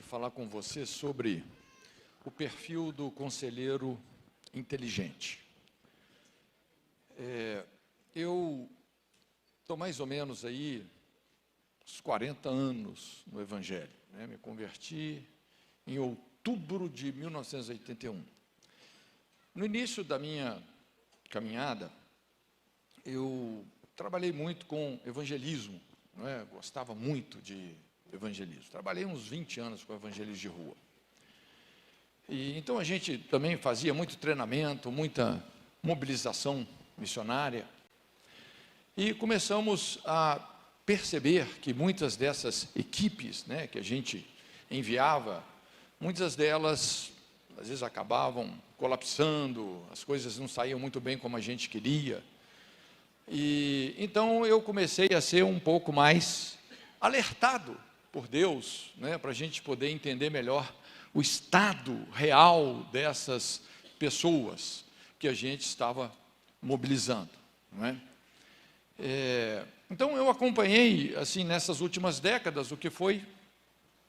falar com você sobre o perfil do conselheiro inteligente. Eu estou mais ou menos aí uns 40 anos no Evangelho, né? Me converti em outubro de 1981. No início da minha caminhada, eu trabalhei muito com evangelismo, não é? Gostava muito de evangelismo. Trabalhei uns 20 anos com evangelismo de rua. E então a gente também fazia muito treinamento, muita mobilização missionária. E começamos a perceber que muitas dessas equipes, né, que a gente enviava, muitas delas às vezes acabavam colapsando, as coisas não saíam muito bem como a gente queria. E então eu comecei a ser um pouco mais alertado por Deus, né, para a gente poder entender melhor o estado real dessas pessoas que a gente estava mobilizando, não é? Então eu acompanhei assim nessas últimas décadas o que foi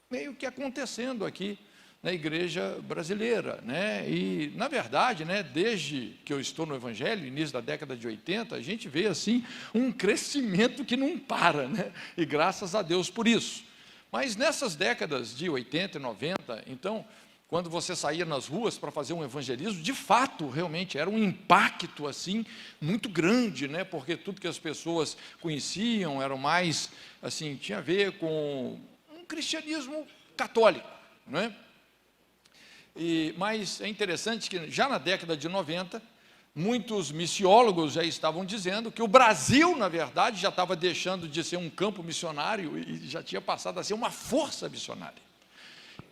meio que acontecendo aqui na igreja brasileira, né? E na verdade, né, desde que eu estou no Evangelho, início da década de 80, a gente vê assim um crescimento que não para, né? E graças a Deus por isso. Mas nessas décadas de 80 e 90, então, quando você saía nas ruas para fazer um evangelismo, de fato, realmente era um impacto assim muito grande, né? Porque tudo que as pessoas conheciam era mais assim, tinha a ver com um cristianismo católico, não é? Mas é interessante que já na década de 90, muitos missiólogos já estavam dizendo que o Brasil, na verdade, já estava deixando de ser um campo missionário e já tinha passado a ser uma força missionária.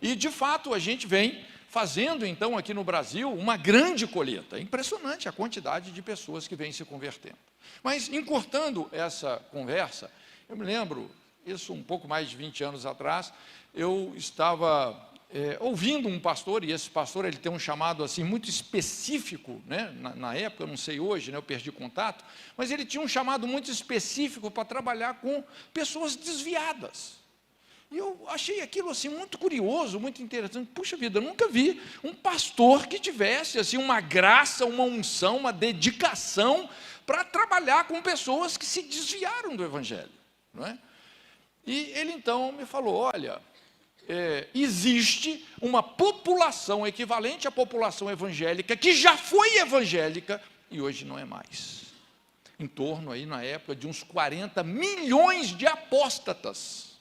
E, de fato, a gente vem fazendo, então, aqui no Brasil, uma grande colheita. É impressionante a quantidade de pessoas que vêm se convertendo. Mas, encurtando essa conversa, eu me lembro, isso um pouco mais de 20 anos atrás, eu estava ouvindo um pastor, e esse pastor ele tem um chamado assim muito específico, né? Na época, eu não sei hoje, né? Eu perdi contato, mas ele tinha um chamado muito específico para trabalhar com pessoas desviadas. E eu achei aquilo assim muito curioso, muito interessante. Puxa vida, eu nunca vi um pastor que tivesse assim uma graça, uma unção, uma dedicação para trabalhar com pessoas que se desviaram do Evangelho, não é? E ele então me falou, olha, existe uma população equivalente à população evangélica que já foi evangélica e hoje não é mais. Em torno aí na época de uns 40 milhões de apóstatas.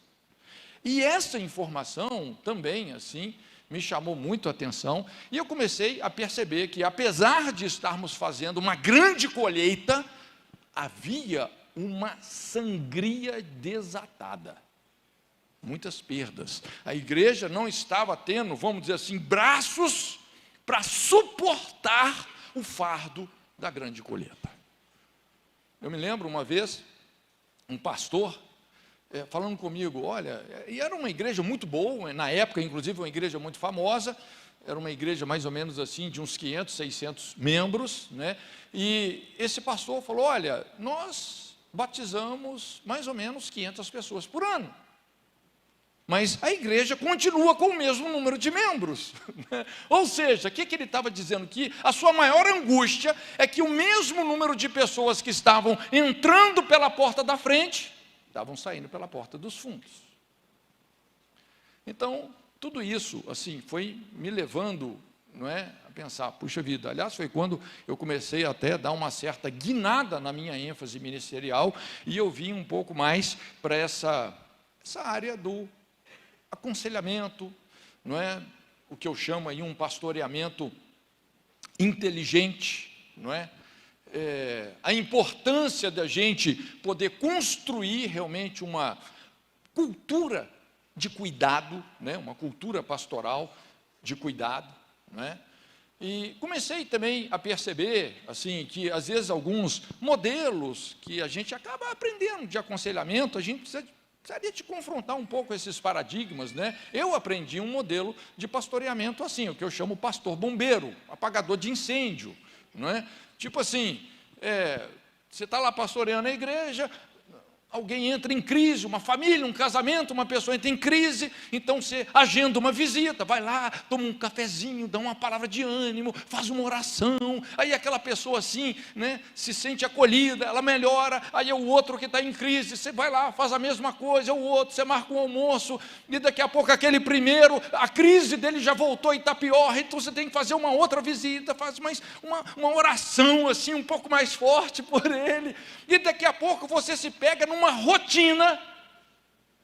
E essa informação também assim me chamou muito a atenção e eu comecei a perceber que apesar de estarmos fazendo uma grande colheita, havia uma sangria desatada. Muitas perdas. A igreja não estava tendo, vamos dizer assim, braços para suportar o fardo da grande colheita. Eu me lembro uma vez, um pastor falando comigo, olha, e era uma igreja muito boa, na época, inclusive, uma igreja muito famosa, era uma igreja mais ou menos assim, de uns 500, 600 membros, né? E esse pastor falou, olha, nós batizamos mais ou menos 500 pessoas por ano. Mas a igreja continua com o mesmo número de membros. Ou seja, o que ele estava dizendo? Que a sua maior angústia é que o mesmo número de pessoas que estavam entrando pela porta da frente, estavam saindo pela porta dos fundos. Então, tudo isso assim, foi me levando, não é, a pensar, puxa vida, aliás, foi quando eu comecei até a dar uma certa guinada na minha ênfase ministerial, e eu vim um pouco mais para essa área do aconselhamento, não é? O que eu chamo aí um pastoreamento inteligente, não é? A importância da gente poder construir realmente uma cultura de cuidado, né? Uma cultura pastoral de cuidado, não é? E comecei também a perceber assim que às vezes alguns modelos que a gente acaba aprendendo de aconselhamento, a gente precisaria de confrontar um pouco esses paradigmas, né? Eu aprendi um modelo de pastoreamento assim, o que eu chamo pastor bombeiro, apagador de incêndio, não é? Tipo assim, você está lá pastoreando a igreja, alguém entra em crise, uma família, um casamento, uma pessoa entra em crise, então você agenda uma visita, vai lá, toma um cafezinho, dá uma palavra de ânimo, faz uma oração, aí aquela pessoa assim, né, se sente acolhida, ela melhora, aí é o outro que está em crise, você vai lá, faz a mesma coisa, é o outro, você marca um almoço, e daqui a pouco aquele primeiro, a crise dele já voltou e está pior, então você tem que fazer uma outra visita, faz mais uma oração assim, um pouco mais forte por ele, e daqui a pouco você se pega numa rotina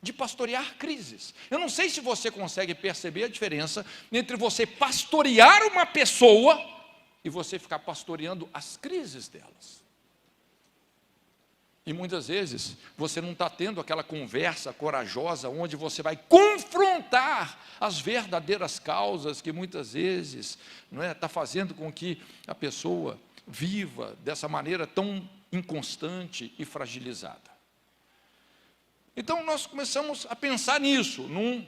de pastorear crises. Eu não sei se você consegue perceber a diferença entre você pastorear uma pessoa e você ficar pastoreando as crises delas. E muitas vezes você não está tendo aquela conversa corajosa onde você vai confrontar as verdadeiras causas que muitas vezes não é, está fazendo com que a pessoa viva dessa maneira tão inconstante e fragilizada. Então, nós começamos a pensar nisso, num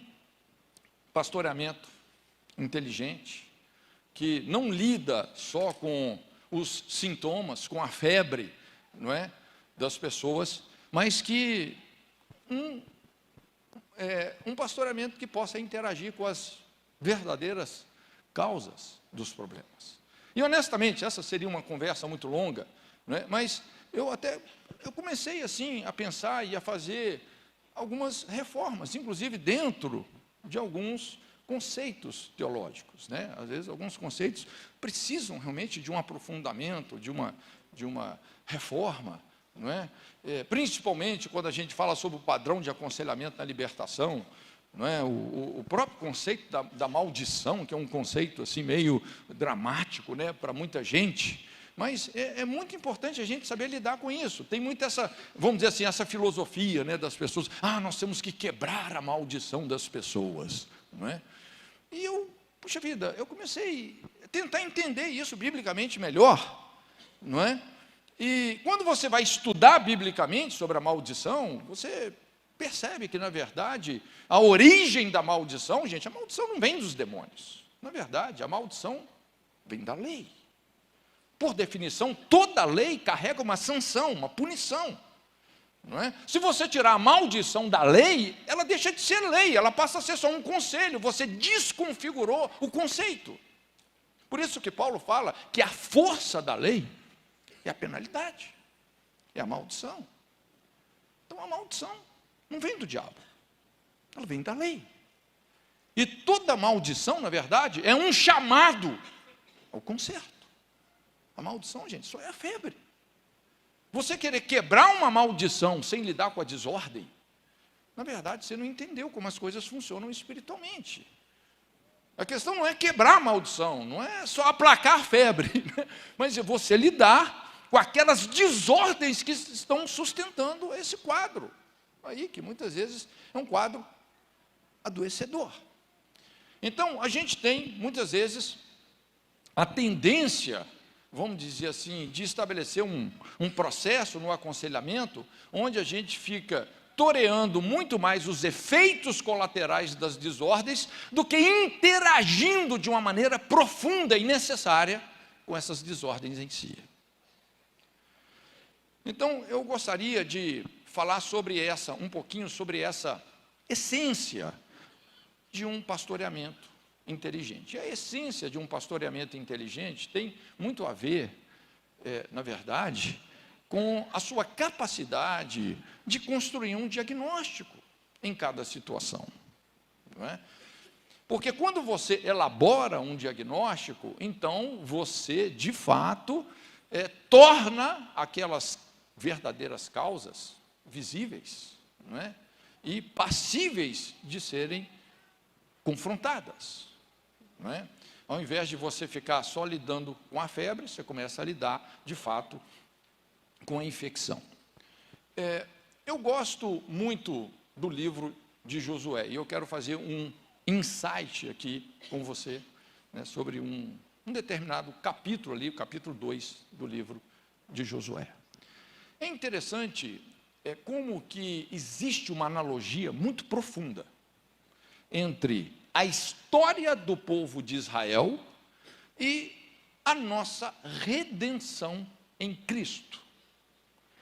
pastoreamento inteligente, que não lida só com os sintomas, com a febre, não é, das pessoas, mas que um pastoreamento que possa interagir com as verdadeiras causas dos problemas. E, honestamente, essa seria uma conversa muito longa, não é? Mas eu comecei assim a pensar e a fazer algumas reformas, inclusive dentro de alguns conceitos teológicos, né? Às vezes alguns conceitos precisam realmente de um aprofundamento, de uma reforma, não é? Principalmente quando a gente fala sobre o padrão de aconselhamento na libertação, não é? O próprio conceito da maldição, que é um conceito assim meio dramático, né, para muita gente. Mas é muito importante a gente saber lidar com isso. Tem muito essa, vamos dizer assim, essa filosofia, né, das pessoas. Nós temos que quebrar a maldição das pessoas, não é? E puxa vida, eu comecei a tentar entender isso biblicamente melhor, não é? E quando você vai estudar biblicamente sobre a maldição, você percebe que, na verdade, a origem da maldição, gente, a maldição não vem dos demônios. Na verdade, a maldição vem da lei. Por definição, toda lei carrega uma sanção, uma punição, não é? Se você tirar a maldição da lei, ela deixa de ser lei, ela passa a ser só um conselho, você desconfigurou o conceito. Por isso que Paulo fala que a força da lei é a penalidade, é a maldição. Então a maldição não vem do diabo, ela vem da lei. E toda maldição, na verdade, é um chamado ao conserto. A maldição, gente, só é a febre. Você querer quebrar uma maldição sem lidar com a desordem, na verdade, você não entendeu como as coisas funcionam espiritualmente. A questão não é quebrar a maldição, não é só aplacar a febre, mas é você lidar com aquelas desordens que estão sustentando esse quadro. Aí, que muitas vezes é um quadro adoecedor. Então, a gente tem, muitas vezes, a tendência, vamos dizer assim, de estabelecer um processo no aconselhamento, onde a gente fica toreando muito mais os efeitos colaterais das desordens, do que interagindo de uma maneira profunda e necessária com essas desordens em si. Então, eu gostaria de falar um pouquinho sobre essa essência de um pastoreamento inteligente. E a essência de um pastoreamento inteligente tem muito a ver, na verdade, com a sua capacidade de construir um diagnóstico em cada situação, não é? Porque quando você elabora um diagnóstico, então você, de fato, torna aquelas verdadeiras causas visíveis, não é? E passíveis de serem confrontadas, não é? Ao invés de você ficar só lidando com a febre, você começa a lidar, de fato, com a infecção. Eu gosto muito do livro de Josué, e eu quero fazer um insight aqui com você, né, sobre um determinado capítulo ali, o capítulo 2 do livro de Josué. É interessante como que existe uma analogia muito profunda entre a história do povo de Israel e a nossa redenção em Cristo.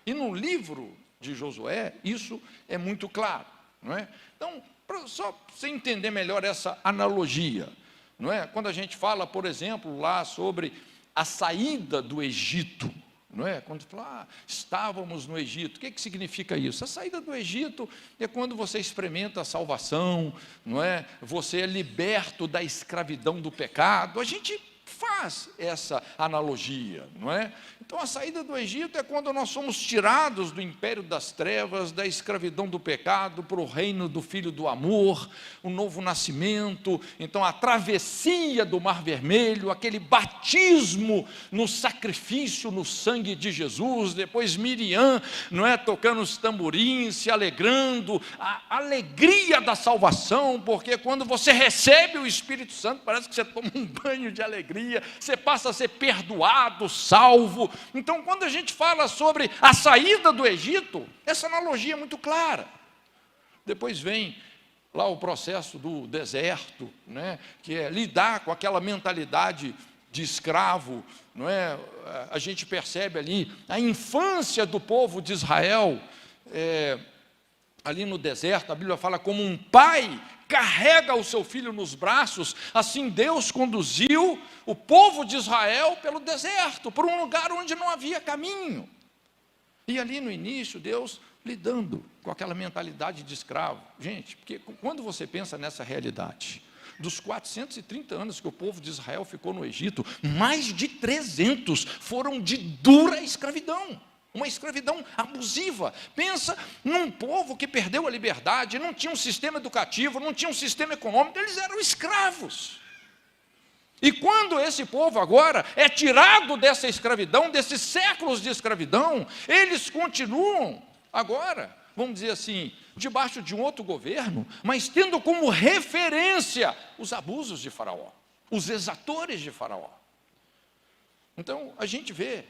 E no livro de Josué, isso é muito claro, não é? Então, só para você entender melhor essa analogia, não é? Quando a gente fala, por exemplo, lá sobre a saída do Egito, não é? Quando fala, estávamos no Egito, o que significa isso? A saída do Egito é quando você experimenta a salvação, não é? Você é liberto da escravidão do pecado. A gente faz essa analogia, não é? Então, a saída do Egito é quando nós somos tirados do império das trevas, da escravidão do pecado, para o reino do Filho do amor, o novo nascimento, então a travessia do Mar Vermelho, aquele batismo no sacrifício, no sangue de Jesus, depois Miriam, não é? Tocando os tamborins, se alegrando, a alegria da salvação, porque quando você recebe o Espírito Santo, parece que você toma um banho de alegria, você passa a ser perdoado, salvo. Então, quando a gente fala sobre a saída do Egito, essa analogia é muito clara. Depois vem lá o processo do deserto, né, que é lidar com aquela mentalidade de escravo, não é? A gente percebe ali a infância do povo de Israel, ali no deserto, a Bíblia fala como um pai carrega o seu filho nos braços, assim Deus conduziu o povo de Israel pelo deserto, por um lugar onde não havia caminho. E ali no início, Deus lidando com aquela mentalidade de escravo. Gente, porque quando você pensa nessa realidade, dos 430 anos que o povo de Israel ficou no Egito, mais de 300 foram de dura escravidão. Uma escravidão abusiva. Pensa num povo que perdeu a liberdade, não tinha um sistema educativo, não tinha um sistema econômico, eles eram escravos. E quando esse povo agora é tirado dessa escravidão, desses séculos de escravidão, eles continuam agora, vamos dizer assim, debaixo de um outro governo, mas tendo como referência os abusos de Faraó, os exatores de Faraó. Então, a gente vê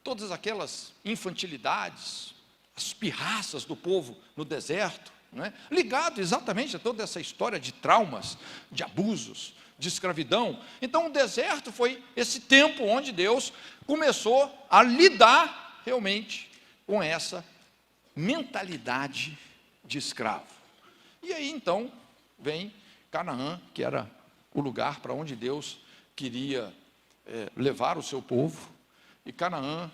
todas aquelas infantilidades, as pirraças do povo no deserto, não é? Ligado exatamente a toda essa história de traumas, de abusos, de escravidão. Então, o deserto foi esse tempo onde Deus começou a lidar realmente com essa mentalidade de escravo. E aí, então, vem Canaã, que era o lugar para onde Deus queria levar o seu povo. E Canaã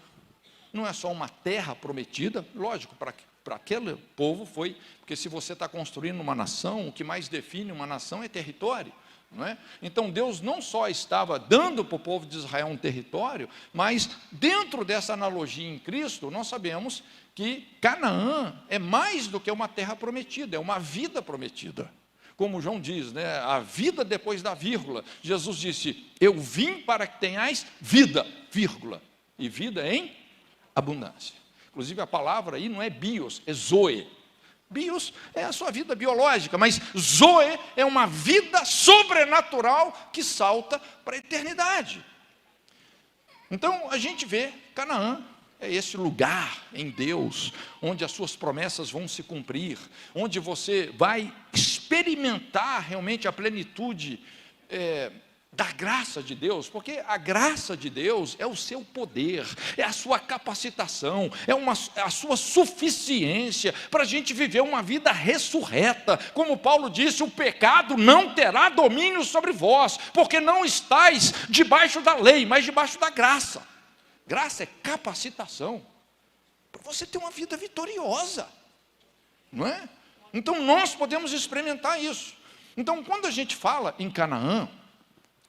não é só uma terra prometida, lógico, para aquele povo foi, porque se você está construindo uma nação, o que mais define uma nação é território, não é? Então Deus não só estava dando para o povo de Israel um território, mas dentro dessa analogia em Cristo, nós sabemos que Canaã é mais do que uma terra prometida, é uma vida prometida. Como João diz, né, a vida depois da vírgula. Jesus disse, eu vim para que tenhais vida, vírgula, e vida em abundância. Inclusive a palavra aí não é bios, é zoe. Bios é a sua vida biológica, mas zoe é uma vida sobrenatural que salta para a eternidade. Então a gente vê Canaã, é esse lugar em Deus, onde as suas promessas vão se cumprir, onde você vai experimentar realmente a plenitude da graça de Deus, porque a graça de Deus é o seu poder, é a sua capacitação, é a sua suficiência para a gente viver uma vida ressurreta. Como Paulo disse, o pecado não terá domínio sobre vós, porque não estáis debaixo da lei, mas debaixo da graça. Graça é capacitação para você ter uma vida vitoriosa, não é? Então nós podemos experimentar isso. Então quando a gente fala em Canaã,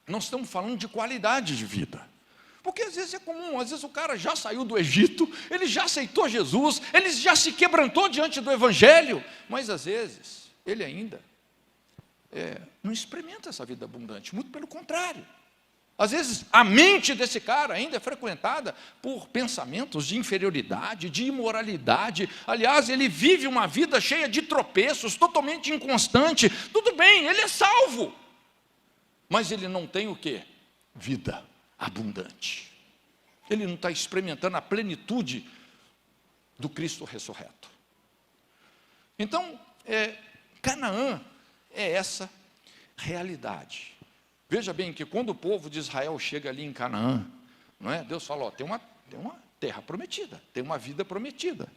nós estamos falando de qualidade de vida. Porque às vezes é comum, às vezes o cara já saiu do Egito, ele já aceitou Jesus, ele já se quebrantou diante do Evangelho, mas às vezes ele ainda não experimenta essa vida abundante, muito pelo contrário. Às vezes a mente desse cara ainda é frequentada por pensamentos de inferioridade, de imoralidade. Aliás, ele vive uma vida cheia de tropeços, totalmente inconstante. Tudo bem, ele é salvo, mas ele não tem o quê? Vida abundante. Ele não está experimentando a plenitude do Cristo ressurreto. Então, Canaã é essa realidade. Veja bem que quando o povo de Israel chega ali em Canaã, não é? Deus fala, tem terra prometida, tem uma vida prometida.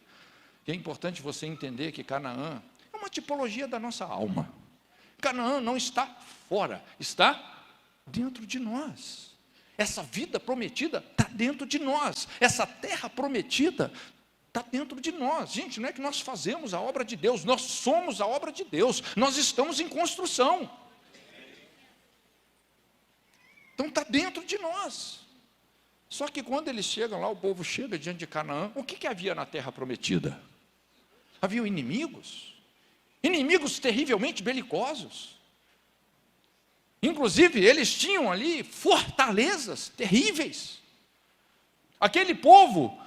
E é importante você entender que Canaã é uma tipologia da nossa alma. Canaã não está fora, está dentro de nós. Essa vida prometida está dentro de nós. Essa terra prometida está dentro de nós. Gente, não é que nós fazemos a obra de Deus, nós somos a obra de Deus. Nós estamos em construção. Então está dentro de nós. Só que quando eles chegam lá, o povo chega diante de Canaã, o que havia na terra prometida? Havia inimigos. Inimigos terrivelmente belicosos. Inclusive, eles tinham ali fortalezas terríveis. Aquele povo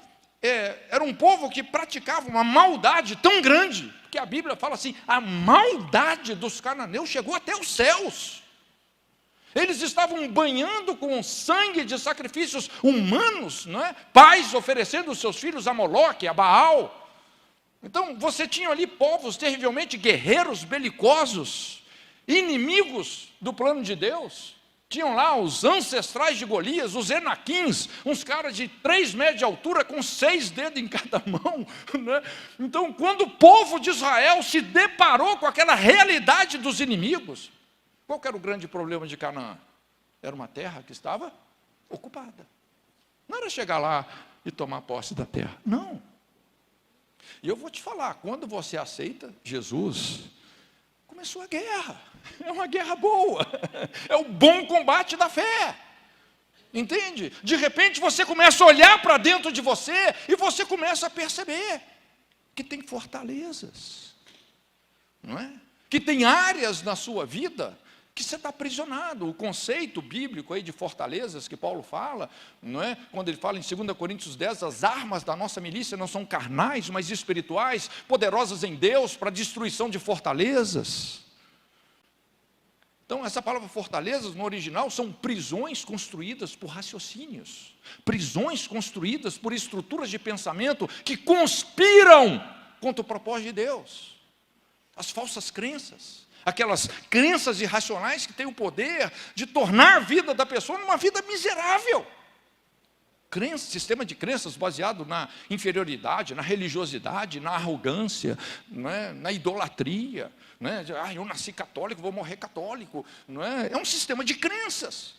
era um povo que praticava uma maldade tão grande, que a Bíblia fala assim, a maldade dos cananeus chegou até os céus. Eles estavam banhando com sangue de sacrifícios humanos, não é? Pais oferecendo os seus filhos a Moloque, a Baal. Então, você tinha ali povos terrivelmente guerreiros, belicosos, inimigos do plano de Deus. Tinham lá os ancestrais de Golias, os Enaquins, uns caras de 3 metros de altura, com 6 dedos em cada mão. Né? Então, quando o povo de Israel se deparou com aquela realidade dos inimigos, qual que era o grande problema de Canaã? Era uma terra que estava ocupada. Não era chegar lá e tomar posse da terra. Não. E eu vou te falar, quando você aceita Jesus, começou a guerra. É uma guerra boa. É o bom combate da fé. Entende? De repente você começa a olhar para dentro de você e você começa a perceber que tem fortalezas. Não é? Que tem áreas na sua vida que você está aprisionado. O conceito bíblico aí de fortalezas que Paulo fala, não é? Quando ele fala em 2 Coríntios 10, as armas da nossa milícia não são carnais, mas espirituais, poderosas em Deus para a destruição de fortalezas. Então, essa palavra fortalezas, no original, são prisões construídas por raciocínios, prisões construídas por estruturas de pensamento que conspiram contra o propósito de Deus. As falsas crenças, aquelas crenças irracionais que têm o poder de tornar a vida da pessoa numa vida miserável. Sistema de crenças baseado na inferioridade, na religiosidade, na arrogância, não é? Na idolatria. Não é? Eu nasci católico, vou morrer católico. Não é? É um sistema de crenças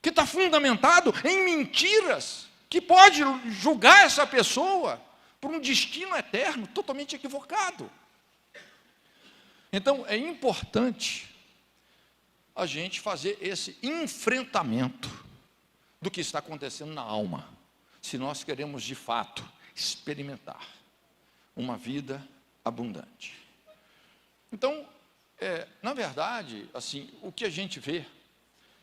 que está fundamentado em mentiras, que pode julgar essa pessoa por um destino eterno totalmente equivocado. Então, é importante a gente fazer esse enfrentamento do que está acontecendo na alma, se nós queremos, de fato, experimentar uma vida abundante. Então, na verdade, assim, o que a gente vê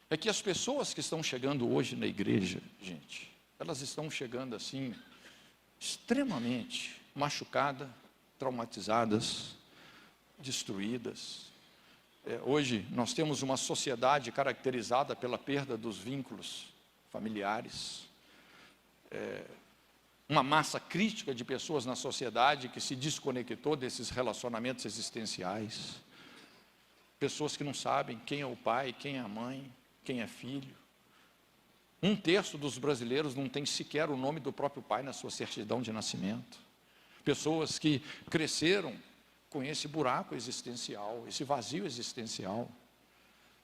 é que as pessoas que estão chegando hoje na igreja, gente, elas estão chegando assim, extremamente machucadas, traumatizadas, destruídas. Hoje nós temos uma sociedade caracterizada pela perda dos vínculos familiares, uma massa crítica de pessoas na sociedade que se desconectou desses relacionamentos existenciais, pessoas que não sabem quem é o pai, quem é a mãe, quem é filho. 1/3 dos brasileiros não tem sequer o nome do próprio pai na sua certidão de nascimento. Pessoas que cresceram com esse buraco existencial, esse vazio existencial,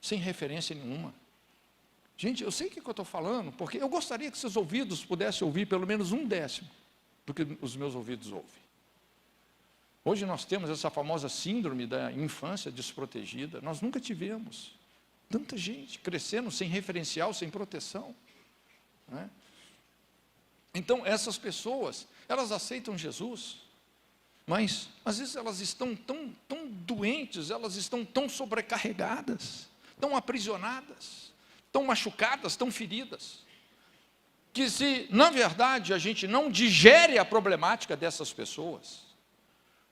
sem referência nenhuma. Gente, eu sei o que eu estou falando, porque eu gostaria que seus ouvidos pudessem ouvir pelo menos 1/10 do que os meus ouvidos ouvem. Hoje nós temos essa famosa síndrome da infância desprotegida. Nós nunca tivemos tanta gente crescendo sem referencial, sem proteção. Né? Então, essas pessoas, elas aceitam Jesus, mas às vezes elas estão tão doentes, elas estão tão sobrecarregadas, tão aprisionadas, tão machucadas, tão feridas, que se, na verdade, a gente não digere a problemática dessas pessoas,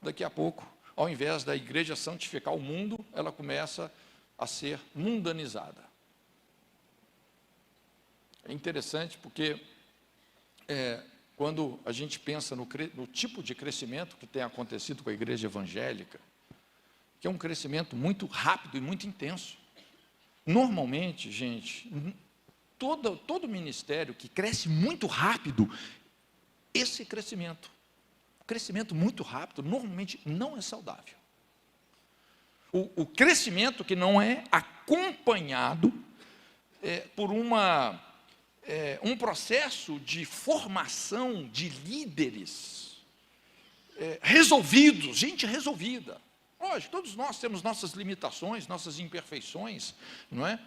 daqui a pouco, ao invés da igreja santificar o mundo, ela começa a ser mundanizada. É interessante porque, quando a gente pensa no tipo de crescimento que tem acontecido com a igreja evangélica, que é um crescimento muito rápido e muito intenso. Normalmente, gente, todo ministério que cresce muito rápido, esse crescimento muito rápido, normalmente não é saudável. O crescimento que não é acompanhado por um processo de formação de líderes resolvidos, gente resolvida. Lógico, todos nós temos nossas limitações, nossas imperfeições, não é?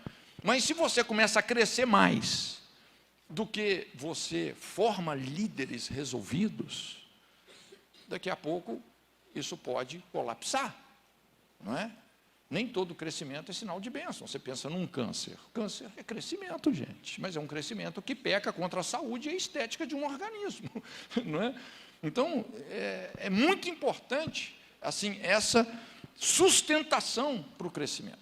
Mas se você começa a crescer mais do que você forma líderes resolvidos, daqui a pouco isso pode colapsar, não é? Nem todo crescimento é sinal de bênção. Você pensa num câncer. Câncer é crescimento, gente, mas é um crescimento que peca contra a saúde e a estética de um organismo, não é? Então, é muito importante, assim, essa sustentação para o crescimento.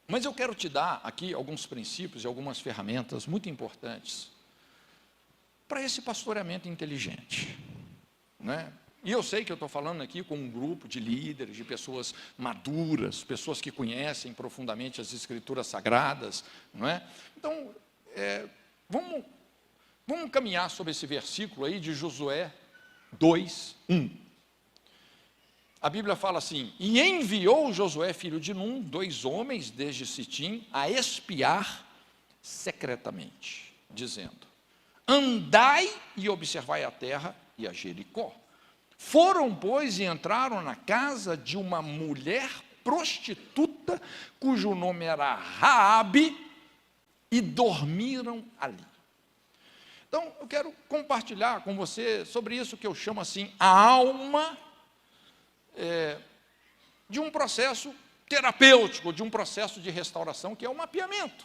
Mas eu quero te dar aqui alguns princípios e algumas ferramentas muito importantes para esse pastoreamento inteligente, né? E eu sei que eu estou falando aqui com um grupo de líderes, de pessoas maduras, pessoas que conhecem profundamente as Escrituras Sagradas, não é? Então, vamos caminhar sobre esse versículo aí de Josué 2:1. A Bíblia fala assim: e enviou Josué, filho de Num, 2 homens desde Sitim, a espiar secretamente, dizendo: andai e observai a terra e a Jericó. Foram, pois, e entraram na casa de uma mulher prostituta, cujo nome era Raabe, e dormiram ali. Então, eu quero compartilhar com você sobre isso que eu chamo assim, a alma de um processo terapêutico, de um processo de restauração, que é o mapeamento,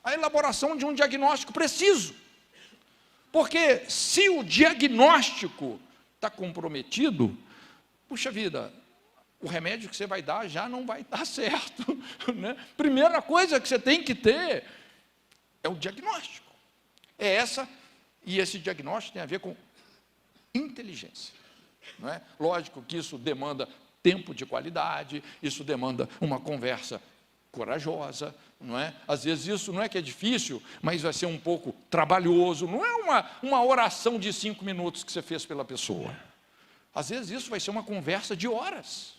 a elaboração de um diagnóstico preciso. Porque se o diagnóstico está comprometido, puxa vida, o remédio que você vai dar já não vai dar certo, né? Primeira coisa que você tem que ter é o diagnóstico. E esse diagnóstico tem a ver com inteligência, não é? Lógico que isso demanda tempo de qualidade, isso demanda uma conversa corajosa, não é? Às vezes isso não é que é difícil, mas vai ser um pouco trabalhoso, não é uma oração de 5 minutos que você fez pela pessoa. Às vezes isso vai ser uma conversa de horas,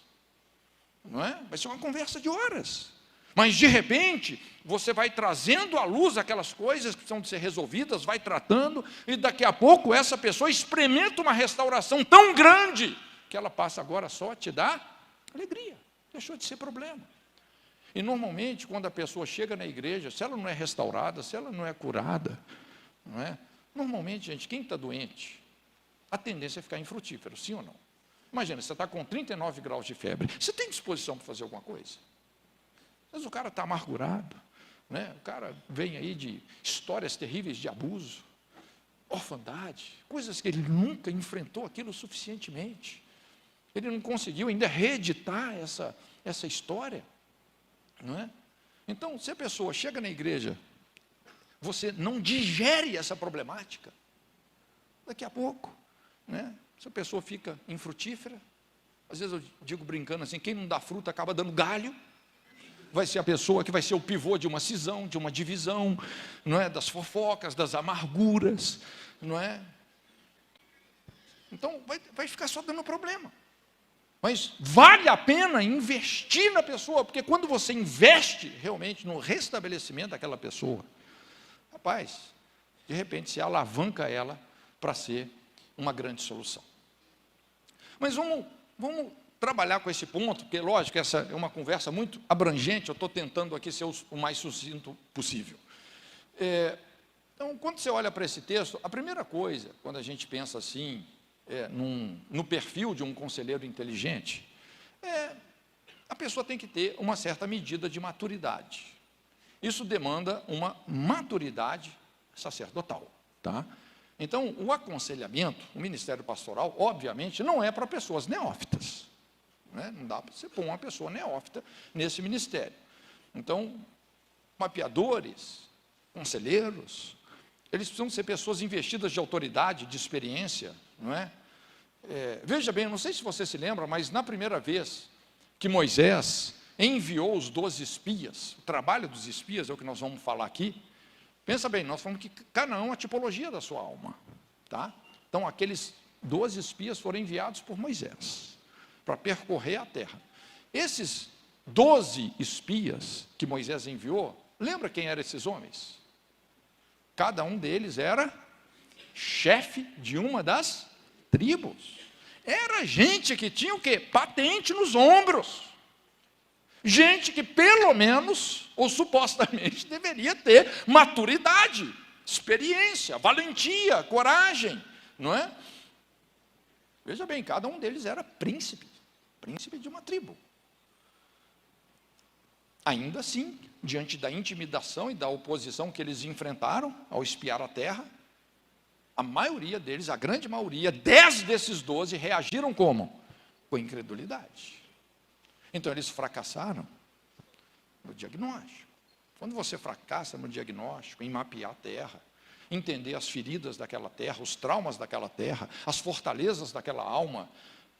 não é? Vai ser uma conversa de horas. Mas, de repente, você vai trazendo à luz aquelas coisas que precisam de ser resolvidas, vai tratando, e daqui a pouco essa pessoa experimenta uma restauração tão grande, que ela passa agora só a te dar alegria, deixou de ser problema. E, normalmente, quando a pessoa chega na igreja, se ela não é restaurada, se ela não é curada, não é? Normalmente, gente, quem está doente, a tendência é ficar infrutífero, sim ou não? Imagina, você está com 39 graus de febre, você tem disposição para fazer alguma coisa? Mas o cara está amargurado, né? O cara vem aí de histórias terríveis de abuso, orfandade, coisas que ele nunca enfrentou aquilo suficientemente. Ele não conseguiu ainda reeditar essa história, não é? Então, se a pessoa chega na igreja, você não digere essa problemática, daqui a pouco, né? Se a pessoa fica infrutífera, às vezes eu digo brincando assim, quem não dá fruta acaba dando galho, vai ser a pessoa que vai ser o pivô de uma cisão, de uma divisão, não é? Das fofocas, das amarguras, não é? Então, vai ficar só dando problema. Mas vale a pena investir na pessoa, porque quando você investe realmente no restabelecimento daquela pessoa, rapaz, de repente se alavanca ela para ser uma grande solução. Mas vamos trabalhar com esse ponto, porque, lógico, essa é uma conversa muito abrangente, eu estou tentando aqui ser o mais sucinto possível. Então, quando você olha para esse texto, a primeira coisa, quando a gente pensa assim, no perfil de um conselheiro inteligente, a pessoa tem que ter uma certa medida de maturidade. Isso demanda uma maturidade sacerdotal, tá? Então, o aconselhamento, o ministério pastoral, obviamente, não é para pessoas neófitas, né? Não dá para você pôr uma pessoa neófita nesse ministério. Então, mapeadores, conselheiros, eles precisam ser pessoas investidas de autoridade, de experiência, não é? Veja bem, não sei se você se lembra, mas na primeira vez que Moisés enviou os 12 espias, o trabalho dos espias é o que nós vamos falar aqui. Pensa bem, nós falamos que Canaã é a tipologia da sua alma, tá? Então, aqueles 12 espias foram enviados por Moisés para percorrer a terra. Esses 12 espias que Moisés enviou, lembra quem eram esses homens? Cada um deles era chefe de uma das tribos. Era gente que tinha o quê? Patente nos ombros. Gente que pelo menos, ou supostamente, deveria ter maturidade, experiência, valentia, coragem, não é? Veja bem, cada um deles era príncipe de uma tribo. Ainda assim, diante da intimidação e da oposição que eles enfrentaram ao espiar a terra, a maioria deles, a grande maioria, 10 desses 12, reagiram como? Com incredulidade. Então, eles fracassaram no diagnóstico. Quando você fracassa no diagnóstico, em mapear a terra, entender as feridas daquela terra, os traumas daquela terra, as fortalezas daquela alma,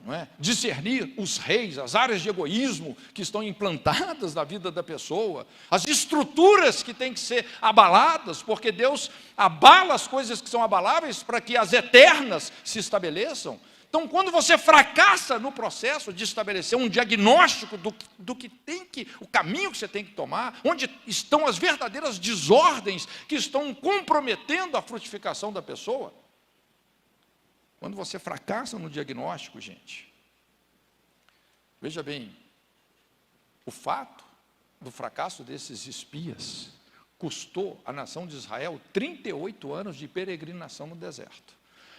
não é? Discernir os reis, as áreas de egoísmo que estão implantadas na vida da pessoa, as estruturas que têm que ser abaladas, porque Deus abala as coisas que são abaláveis para que as eternas se estabeleçam. Então, quando você fracassa no processo de estabelecer um diagnóstico do que tem que, o caminho que você tem que tomar, onde estão as verdadeiras desordens que estão comprometendo a frutificação da pessoa, quando você fracassa no diagnóstico, gente, veja bem, o fato do fracasso desses espias custou à nação de Israel 38 anos de peregrinação no deserto.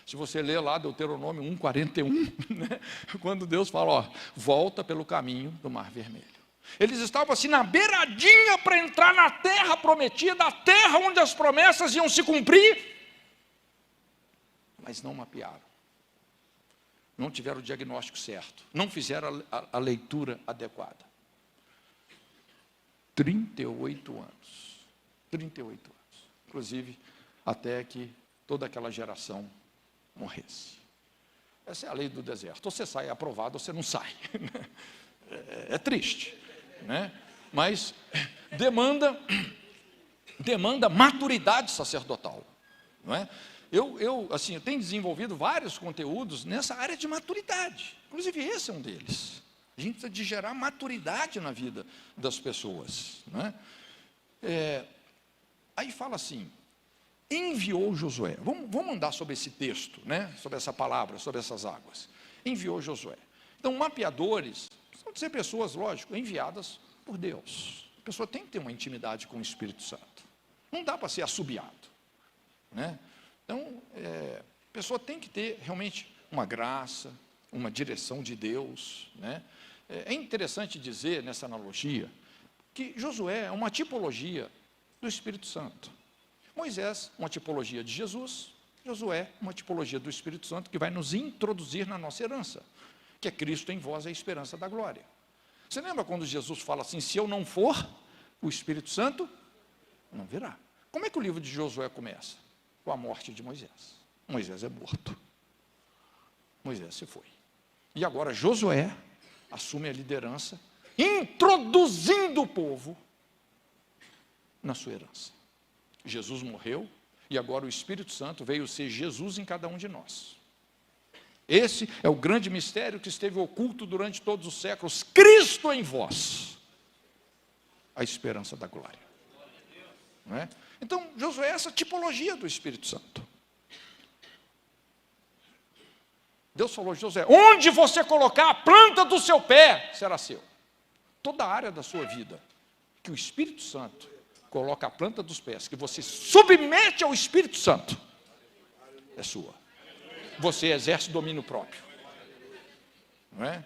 Se você ler lá Deuteronômio 1:41, né, quando Deus fala, ó, volta pelo caminho do Mar Vermelho. Eles estavam assim na beiradinha para entrar na terra prometida, a terra onde as promessas iam se cumprir, mas não mapearam. Não tiveram o diagnóstico certo, não fizeram a leitura adequada. 38 anos. 38 anos. Inclusive, até que toda aquela geração morresse. Essa é a lei do deserto. Ou você sai aprovado, ou você não sai. É triste, né? Mas demanda maturidade sacerdotal, não é? Eu tenho desenvolvido vários conteúdos nessa área de maturidade. Inclusive, esse é um deles. A gente precisa de gerar maturidade na vida das pessoas, não é? Aí fala assim, enviou Josué. Vamos andar sobre esse texto, né? Sobre essa palavra, sobre essas águas. Enviou Josué. Então, mapeadores são de ser pessoas, lógico, enviadas por Deus. A pessoa tem que ter uma intimidade com o Espírito Santo. Não dá para ser assobiado, né? Então, a pessoa tem que ter realmente uma graça, uma direção de Deus, né? É interessante dizer, nessa analogia, que Josué é uma tipologia do Espírito Santo. Moisés, uma tipologia de Jesus, Josué, uma tipologia do Espírito Santo, que vai nos introduzir na nossa herança, que é Cristo em vós, a esperança da glória. Você lembra quando Jesus fala assim, se eu não for, o Espírito Santo não virá. Como é que o livro de Josué começa? Com a morte de Moisés. Moisés é morto. Moisés se foi. E agora Josué assume a liderança, introduzindo o povo na sua herança. Jesus morreu, e agora o Espírito Santo veio ser Jesus em cada um de nós. Esse é o grande mistério que esteve oculto durante todos os séculos. Cristo em vós, a esperança da glória. Não é? Então, Josué é essa tipologia do Espírito Santo. Deus falou a Josué, onde você colocar a planta do seu pé, será seu. Toda a área da sua vida, que o Espírito Santo coloca a planta dos pés, que você submete ao Espírito Santo, é sua. Você exerce domínio próprio. Não é?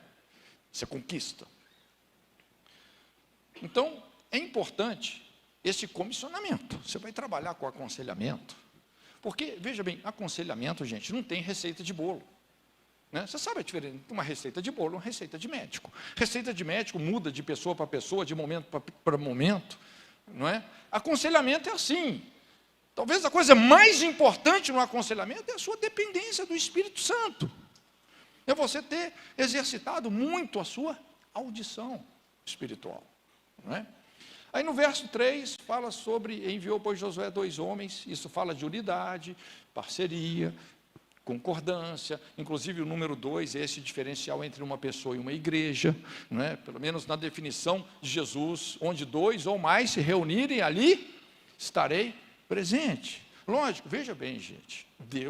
Você conquista. Então, é importante esse comissionamento. Você vai trabalhar com aconselhamento. Porque, veja bem, aconselhamento, gente, não tem receita de bolo. Né? Você sabe a diferença entre uma receita de bolo e uma receita de médico. Receita de médico muda de pessoa para pessoa, de momento para momento. Não é? Aconselhamento é assim. Talvez a coisa mais importante no aconselhamento é a sua dependência do Espírito Santo. É você ter exercitado muito a sua audição espiritual. Não é? Aí no verso 3 fala sobre, enviou pois Josué 2 homens, isso fala de unidade, parceria, concordância, inclusive o número 2 é esse diferencial entre uma pessoa e uma igreja, não é? Pelo menos na definição de Jesus, onde 2 ou mais se reunirem, ali estarei presente. Lógico, veja bem, gente,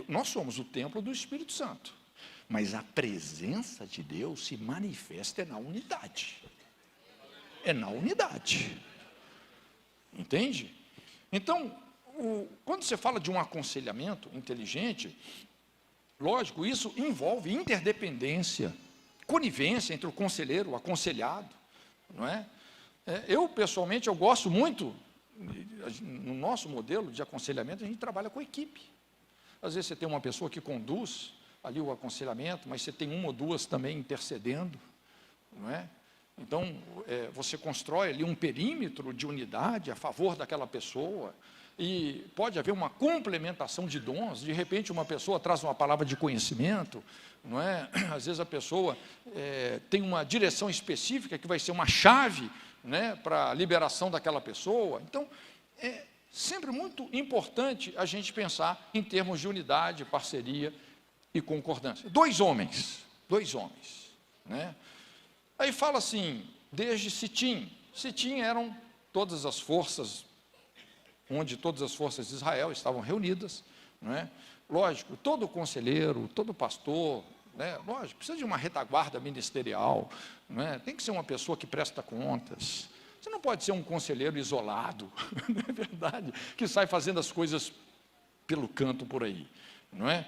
nós somos o templo do Espírito Santo, mas a presença de Deus se manifesta na unidade. É na unidade. Entende? Então, quando você fala de um aconselhamento inteligente, lógico, isso envolve interdependência, conivência entre o conselheiro e o aconselhado, não é? Eu, pessoalmente, eu gosto muito, no nosso modelo de aconselhamento, a gente trabalha com equipe. Às vezes você tem uma pessoa que conduz ali o aconselhamento, mas você tem uma ou duas também intercedendo, não é? Então, você constrói ali um perímetro de unidade a favor daquela pessoa, e pode haver uma complementação de dons. De repente uma pessoa traz uma palavra de conhecimento, não é? Às vezes a pessoa tem uma direção específica que vai ser uma chave, né, para a liberação daquela pessoa. Então, é sempre muito importante a gente pensar em termos de unidade, parceria e concordância. Dois homens, né? Aí fala assim, desde Sitim. Sitim eram todas as forças, onde todas as forças de Israel estavam reunidas, não é? Lógico, todo conselheiro, todo pastor, né? Lógico, precisa de uma retaguarda ministerial, não é? Tem que ser uma pessoa que presta contas. Você não pode ser um conselheiro isolado, não é verdade? Que sai fazendo as coisas pelo canto por aí, não é?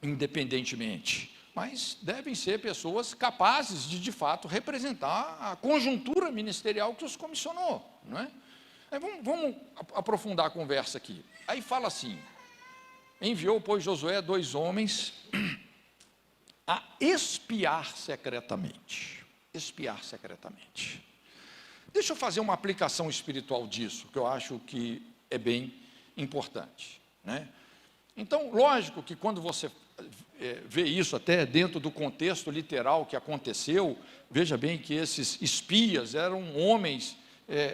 Independentemente. Mas devem ser pessoas capazes de fato, representar a conjuntura ministerial que os comissionou, não é? Aí vamos aprofundar a conversa aqui. Aí fala assim, enviou, pois, Josué 2 homens a espiar secretamente. Espiar secretamente. Deixa eu fazer uma aplicação espiritual disso, que eu acho que é bem importante, né? Então, lógico que quando você vê isso até dentro do contexto literal que aconteceu, veja bem que esses espias eram homens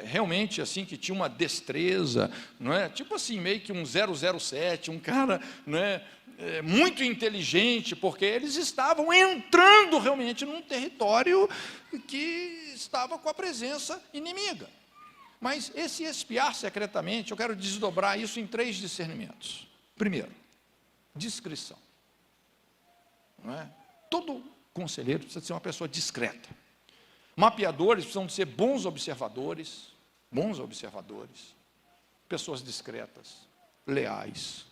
realmente assim, que tinha uma destreza, não é? Tipo assim, meio que um 007, um cara, não é? Muito inteligente, porque eles estavam entrando realmente num território que estava com a presença inimiga. Mas esse espiar secretamente, eu quero desdobrar isso em 3 discernimentos. Primeiro, discrição. Não é? Todo conselheiro precisa ser uma pessoa discreta. Mapeadores precisam de ser bons observadores, pessoas discretas, leais,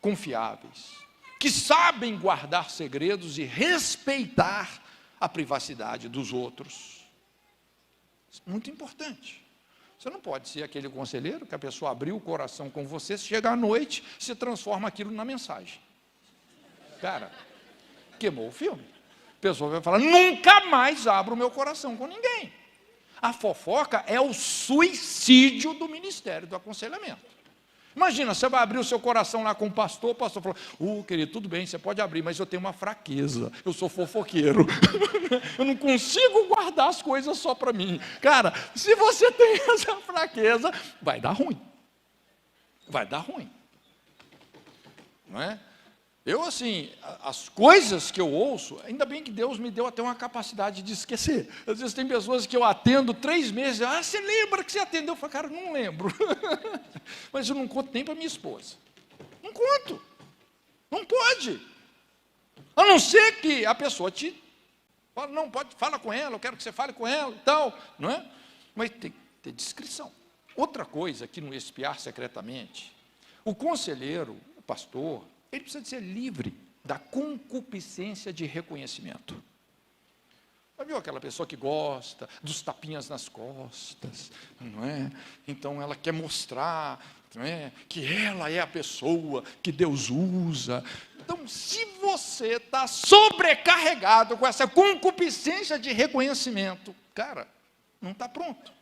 confiáveis, que sabem guardar segredos e respeitar a privacidade dos outros. Muito importante. Você não pode ser aquele conselheiro que a pessoa abriu o coração com você, chega à noite, se transforma aquilo na mensagem. Cara, queimou o filme. A pessoa vai falar, nunca mais abro o meu coração com ninguém. A fofoca é o suicídio do ministério do aconselhamento. Imagina, você vai abrir o seu coração lá com o pastor fala, querido, tudo bem, você pode abrir, mas eu tenho uma fraqueza, eu sou fofoqueiro, eu não consigo guardar as coisas só para mim. Cara, se você tem essa fraqueza, vai dar ruim, não é? Eu, assim, as coisas que eu ouço, ainda bem que Deus me deu até uma capacidade de esquecer. Às vezes tem pessoas que eu atendo 3 meses, você lembra que você atendeu? Eu falo, cara, não lembro. Mas eu não conto nem para minha esposa. Não conto. Não pode. A não ser que a pessoa te fala, não, pode, fala com ela, eu quero que você fale com ela e tal, não é? Mas tem que ter discrição. Outra coisa que no espiar secretamente, o conselheiro, o pastor, ele precisa de ser livre da concupiscência de reconhecimento. Já viu aquela pessoa que gosta dos tapinhas nas costas, não é? Então ela quer mostrar, não é, que ela é a pessoa que Deus usa. Então, se você está sobrecarregado com essa concupiscência de reconhecimento, cara, não está pronto.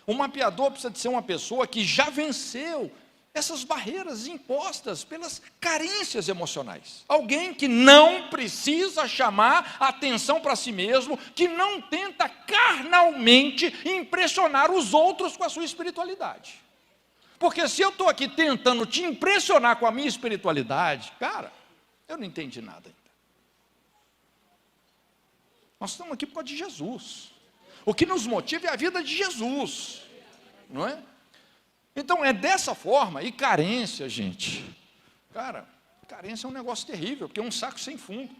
O mapeador precisa de ser uma pessoa que já venceu essas barreiras impostas pelas carências emocionais. Alguém que não precisa chamar a atenção para si mesmo, que não tenta carnalmente impressionar os outros com a sua espiritualidade. Porque se eu estou aqui tentando te impressionar com a minha espiritualidade, cara, eu não entendi nada ainda. Nós estamos aqui por causa de Jesus. O que nos motiva é a vida de Jesus, não é? Então é dessa forma. E carência, gente, cara, carência é um negócio terrível, porque é um saco sem fundo.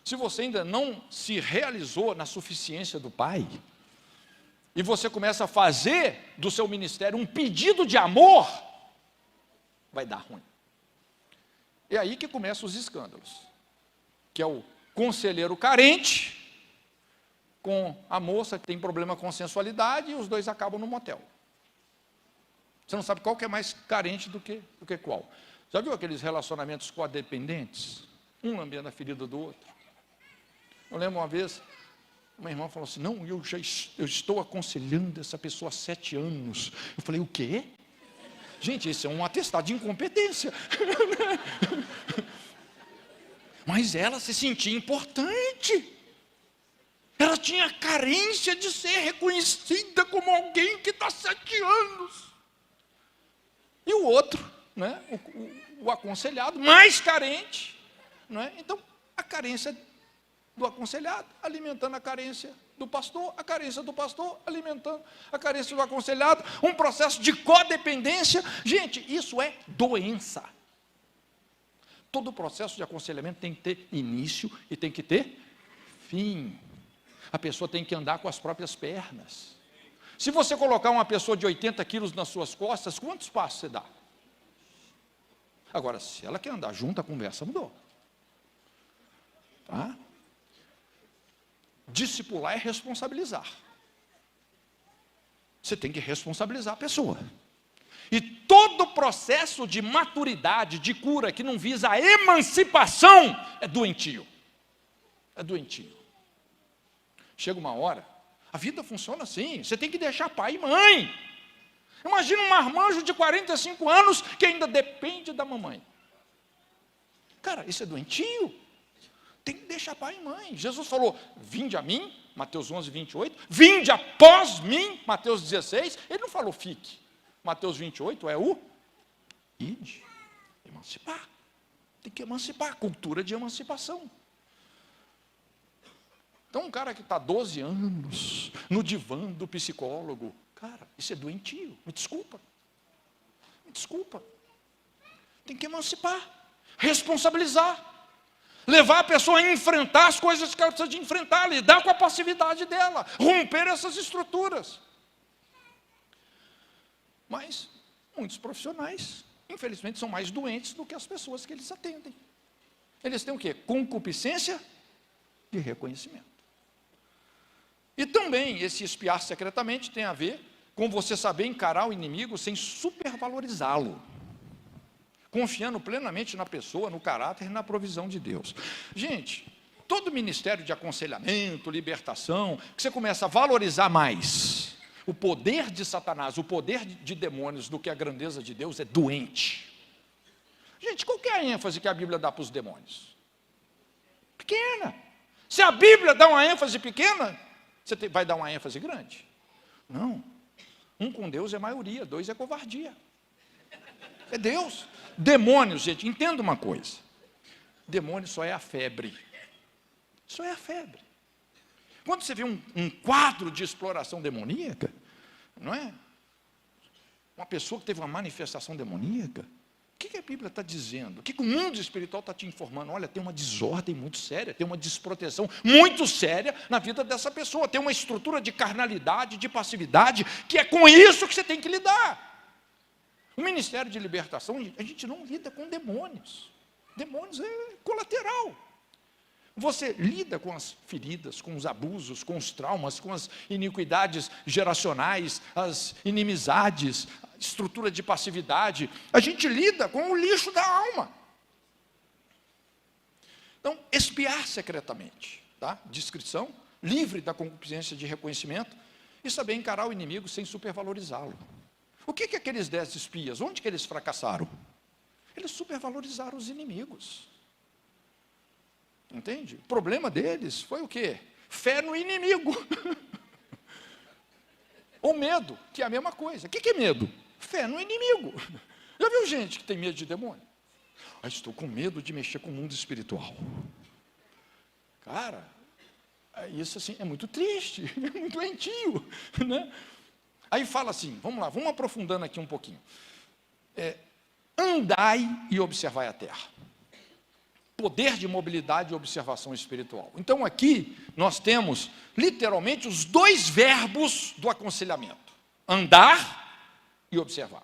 Se você ainda não se realizou na suficiência do Pai, e você começa a fazer do seu ministério um pedido de amor, vai dar ruim. É aí que começam os escândalos, que é o conselheiro carente com a moça que tem problema com sensualidade, e os dois acabam no motel. Você não sabe qual que é mais carente do que qual. Já viu aqueles relacionamentos codependentes? Um lambendo a ferida do outro. Eu lembro uma vez, uma irmã falou assim, não, eu estou aconselhando essa pessoa há 7 anos. Eu falei, o quê? Gente, isso é um atestado de incompetência. Mas ela se sentia importante. Ela tinha carência de ser reconhecida como alguém que está há 7 anos. E o outro, né, o aconselhado, mais carente. Não é? Então, a carência do aconselhado, alimentando a carência do pastor, a carência do pastor, alimentando a carência do aconselhado, um processo de codependência. Gente, isso é doença. Todo processo de aconselhamento tem que ter início e tem que ter fim. A pessoa tem que andar com as próprias pernas. Se você colocar uma pessoa de 80 quilos nas suas costas, quantos passos você dá? Agora, se ela quer andar junto, a conversa mudou. Tá? Discipular é responsabilizar. Você tem que responsabilizar a pessoa. E todo processo de maturidade, de cura, que não visa a emancipação, é doentio. É doentio. Chega uma hora, a vida funciona assim, você tem que deixar pai e mãe. Imagina um marmanjo de 45 anos que ainda depende da mamãe. Cara, isso é doentio. Tem que deixar pai e mãe. Jesus falou, vinde a mim, Mateus 11, 28. Vinde após mim, Mateus 16. Ele não falou fique. Mateus 28 é o ide, emancipar. Tem que emancipar, cultura de emancipação. Então, um cara que está 12 anos no divã do psicólogo, cara, isso é doentio, me desculpa. Me desculpa. Tem que emancipar, responsabilizar. Levar a pessoa a enfrentar as coisas que ela precisa de enfrentar, lidar com a passividade dela, romper essas estruturas. Mas muitos profissionais, infelizmente, são mais doentes do que as pessoas que eles atendem. Eles têm o quê? Concupiscência de reconhecimento. E também esse espiar secretamente tem a ver com você saber encarar o inimigo sem supervalorizá-lo, confiando plenamente na pessoa, no caráter e na provisão de Deus. Gente, todo ministério de aconselhamento, libertação, que você começa a valorizar mais o poder de Satanás, o poder de demônios do que a grandeza de Deus, é doente. Gente, qual que é a ênfase que a Bíblia dá para os demônios? Pequena. Se a Bíblia dá uma ênfase pequena, você vai dar uma ênfase grande? Não. Um com Deus é maioria, 2 é covardia. É Deus. Demônios, gente, entenda uma coisa. Demônio só é a febre. Só é a febre. Quando você vê um quadro de exploração demoníaca, não é? Uma pessoa que teve uma manifestação demoníaca, o que a Bíblia está dizendo? O que o mundo espiritual está te informando? Olha, tem uma desordem muito séria, tem uma desproteção muito séria na vida dessa pessoa, tem uma estrutura de carnalidade, de passividade, que é com isso que você tem que lidar. O ministério de libertação, a gente não lida com demônios. Demônios é colateral. Você lida com as feridas, com os abusos, com os traumas, com as iniquidades geracionais, as inimizades, a estrutura de passividade. A gente lida com o lixo da alma. Então, espiar secretamente, tá? Discrição, livre da concupiscência de reconhecimento, e saber encarar o inimigo sem supervalorizá-lo. O que aqueles 10 espias, onde que eles fracassaram? Eles supervalorizaram os inimigos. Entende? O problema deles foi o quê? Fé no inimigo. Ou medo, que é a mesma coisa. O que é medo? fé no inimigo. Já viu gente que tem medo de demônio? Ah, estou com medo de mexer com o mundo espiritual. Cara, isso assim é muito triste, é muito doentio, né? Aí fala assim, vamos lá, vamos aprofundando aqui um pouquinho. Andai e observai a terra. Poder de mobilidade e observação espiritual. Então aqui nós temos literalmente os dois verbos do aconselhamento: andar e observar,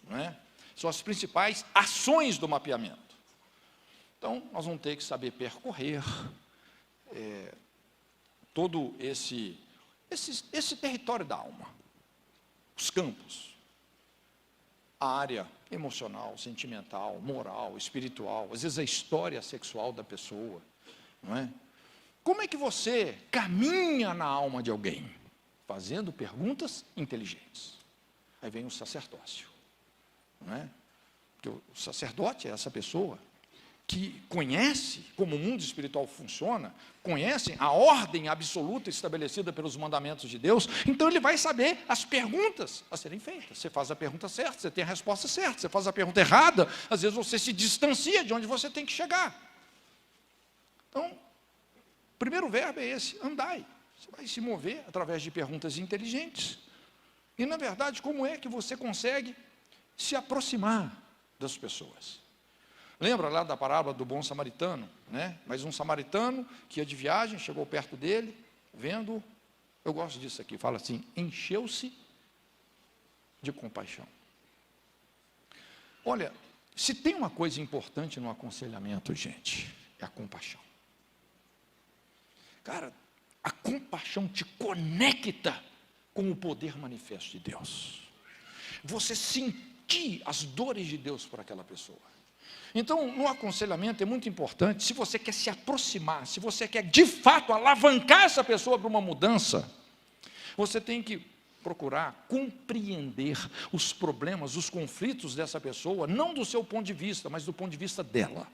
não é? São as principais ações do mapeamento. Então nós vamos ter que saber percorrer todo esse território da alma, os campos, a área emocional, sentimental, moral, espiritual, às vezes a história sexual da pessoa, não é? Como é que você caminha na alma de alguém? Fazendo perguntas inteligentes. Aí vem o sacerdócio, não é? Porque o sacerdote é essa pessoa que conhece como o mundo espiritual funciona, conhece a ordem absoluta estabelecida pelos mandamentos de Deus, então ele vai saber as perguntas a serem feitas. Você faz a pergunta certa, você tem a resposta certa. Você faz a pergunta errada, às vezes você se distancia de onde você tem que chegar. Então, o primeiro verbo é esse: andai. Você vai se mover através de perguntas inteligentes. E, na verdade, como é que você consegue se aproximar das pessoas? Lembra lá da parábola do bom samaritano, né? Mas um samaritano que ia de viagem, chegou perto dele, vendo, eu gosto disso aqui, fala assim, encheu-se de compaixão. Olha, se tem uma coisa importante no aconselhamento, gente, é a compaixão. Cara, a compaixão te conecta com o poder manifesto de Deus. Você sentir as dores de Deus por aquela pessoa. Então, no aconselhamento é muito importante, se você quer se aproximar, se você quer de fato alavancar essa pessoa para uma mudança, você tem que procurar compreender os problemas, os conflitos dessa pessoa, não do seu ponto de vista, mas do ponto de vista dela.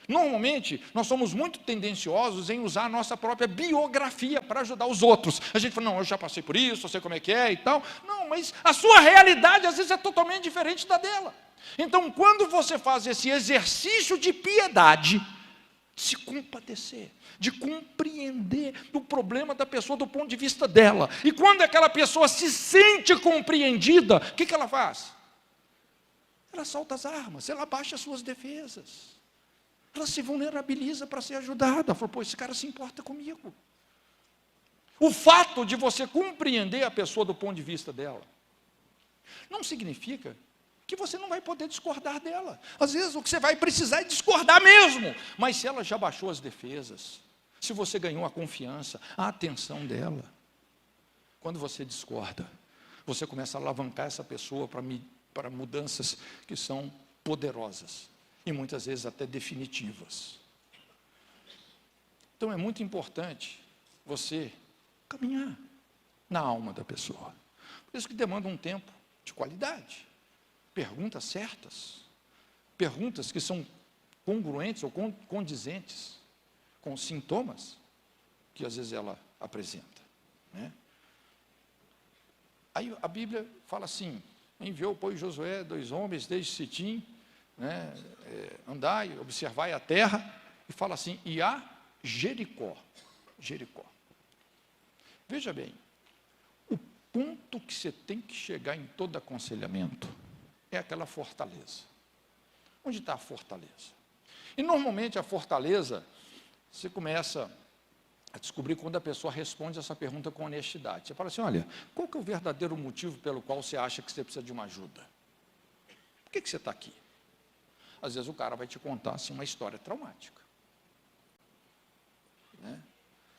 Normalmente, nós somos muito tendenciosos em usar a nossa própria biografia para ajudar os outros. A gente fala, não, eu já passei por isso, eu sei como é que é e tal. Não, mas a sua realidade às vezes é totalmente diferente da dela. Então, quando você faz esse exercício de piedade, de se compadecer, de compreender o problema da pessoa do ponto de vista dela, e quando aquela pessoa se sente compreendida, o que ela faz? Ela solta as armas, ela baixa as suas defesas. Ela se vulnerabiliza para ser ajudada. Ela falou, pô, esse cara se importa comigo. O fato de você compreender a pessoa do ponto de vista dela, não significa que você não vai poder discordar dela. Às vezes o que você vai precisar é discordar mesmo. Mas se ela já baixou as defesas, se você ganhou a confiança, a atenção dela, quando você discorda, você começa a alavancar essa pessoa para mudanças que são poderosas. E muitas vezes até definitivas. Então é muito importante você caminhar na alma da pessoa. Por isso que demanda um tempo de qualidade. Perguntas certas. Perguntas que são congruentes ou condizentes com os sintomas que às vezes ela apresenta, né? Aí a Bíblia fala assim, enviou, pois, Josué 2 homens desde Sitim, né, andai, observai a terra, e fala assim, e a Jericó. Jericó. Veja bem, o ponto que você tem que chegar em todo aconselhamento é aquela fortaleza. Onde está a fortaleza? E normalmente a fortaleza, você começa a descobrir quando a pessoa responde essa pergunta com honestidade. Você fala assim, olha, qual que é o verdadeiro motivo pelo qual você acha que você precisa de uma ajuda? Por que você está aqui? Às vezes o cara vai te contar assim, uma história traumática, né?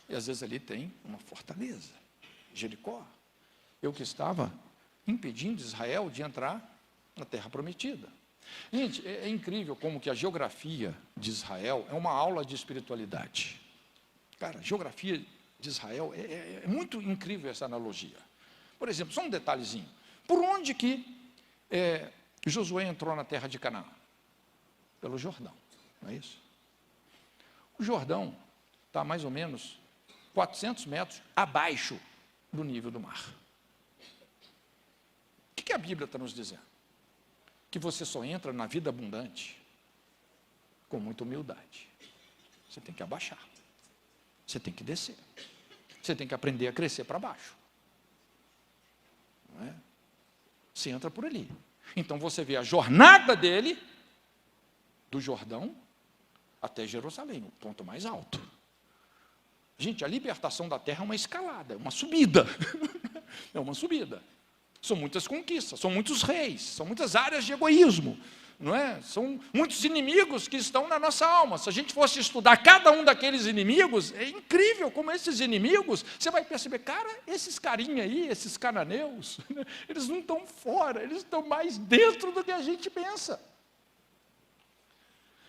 E às vezes ali tem uma fortaleza, Jericó. Eu que estava impedindo Israel de entrar na terra prometida. Gente, é incrível como que a geografia de Israel é uma aula de espiritualidade. Cara, a geografia de Israel é muito incrível essa analogia. Por exemplo, só um detalhezinho. Por onde que Josué entrou na terra de Canaã? Pelo Jordão, não é isso? O Jordão está mais ou menos 400 metros abaixo do nível do mar. O que a Bíblia está nos dizendo? Que você só entra na vida abundante com muita humildade. Você tem que abaixar. Você tem que descer. Você tem que aprender a crescer para baixo. Não é? Você entra por ali. Então você vê a jornada dele, do Jordão até Jerusalém, o ponto mais alto. Gente, a libertação da terra é uma escalada, é uma subida. É uma subida. São muitas conquistas, são muitos reis, são muitas áreas de egoísmo, não é? São muitos inimigos que estão na nossa alma. Se a gente fosse estudar cada um daqueles inimigos, é incrível como esses inimigos, você vai perceber, cara, esses carinha aí, esses cananeus, eles não estão fora, eles estão mais dentro do que a gente pensa.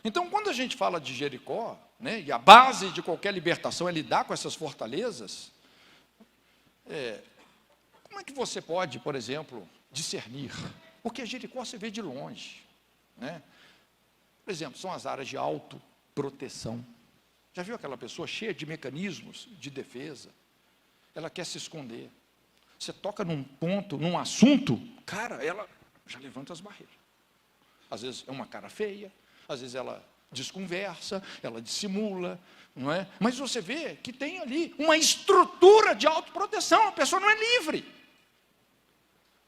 Então, quando a gente fala de Jericó, né, e a base de qualquer libertação é lidar com essas fortalezas, como é que você pode, por exemplo, discernir? Porque Jericó você vê de longe, né? Por exemplo, são as áreas de autoproteção. Já viu aquela pessoa cheia de mecanismos de defesa? Ela quer se esconder. Você toca num ponto, num assunto, cara, ela já levanta as barreiras. Às vezes é uma cara feia, às vezes ela desconversa, ela dissimula, não é? Mas você vê que tem ali uma estrutura de autoproteção, a pessoa não é livre.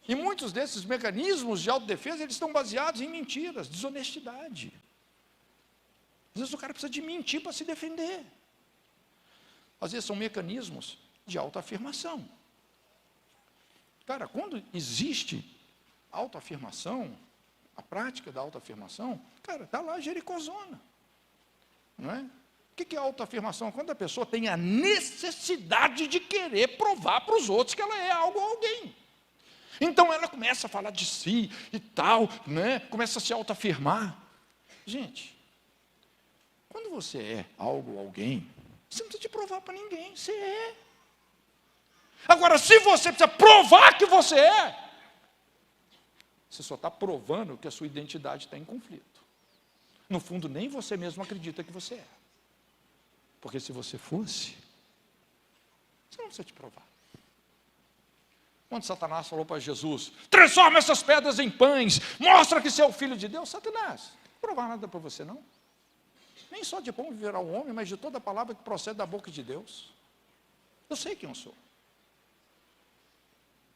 E muitos desses mecanismos de autodefesa, eles estão baseados em mentiras, desonestidade. Às vezes o cara precisa de mentir para se defender. Às vezes são mecanismos de autoafirmação. Cara, quando existe autoafirmação, a prática da autoafirmação, cara, está lá a Jericózona. Não é? O que é autoafirmação? Quando a pessoa tem a necessidade de querer provar para os outros que ela é algo ou alguém. Então ela começa a falar de si e tal, né? Começa a se autoafirmar. Gente, quando você é algo ou alguém, você não precisa te provar para ninguém, você é. Agora, se você precisa provar que você é, você só está provando que a sua identidade está em conflito. No fundo, nem você mesmo acredita que você é. Porque se você fosse, você não precisa te provar. Quando Satanás falou para Jesus, transforma essas pedras em pães, mostra que você é o Filho de Deus, Satanás, não vou provar nada para você não. Nem só de pão viverá o homem, mas de toda a palavra que procede da boca de Deus. Eu sei quem eu sou.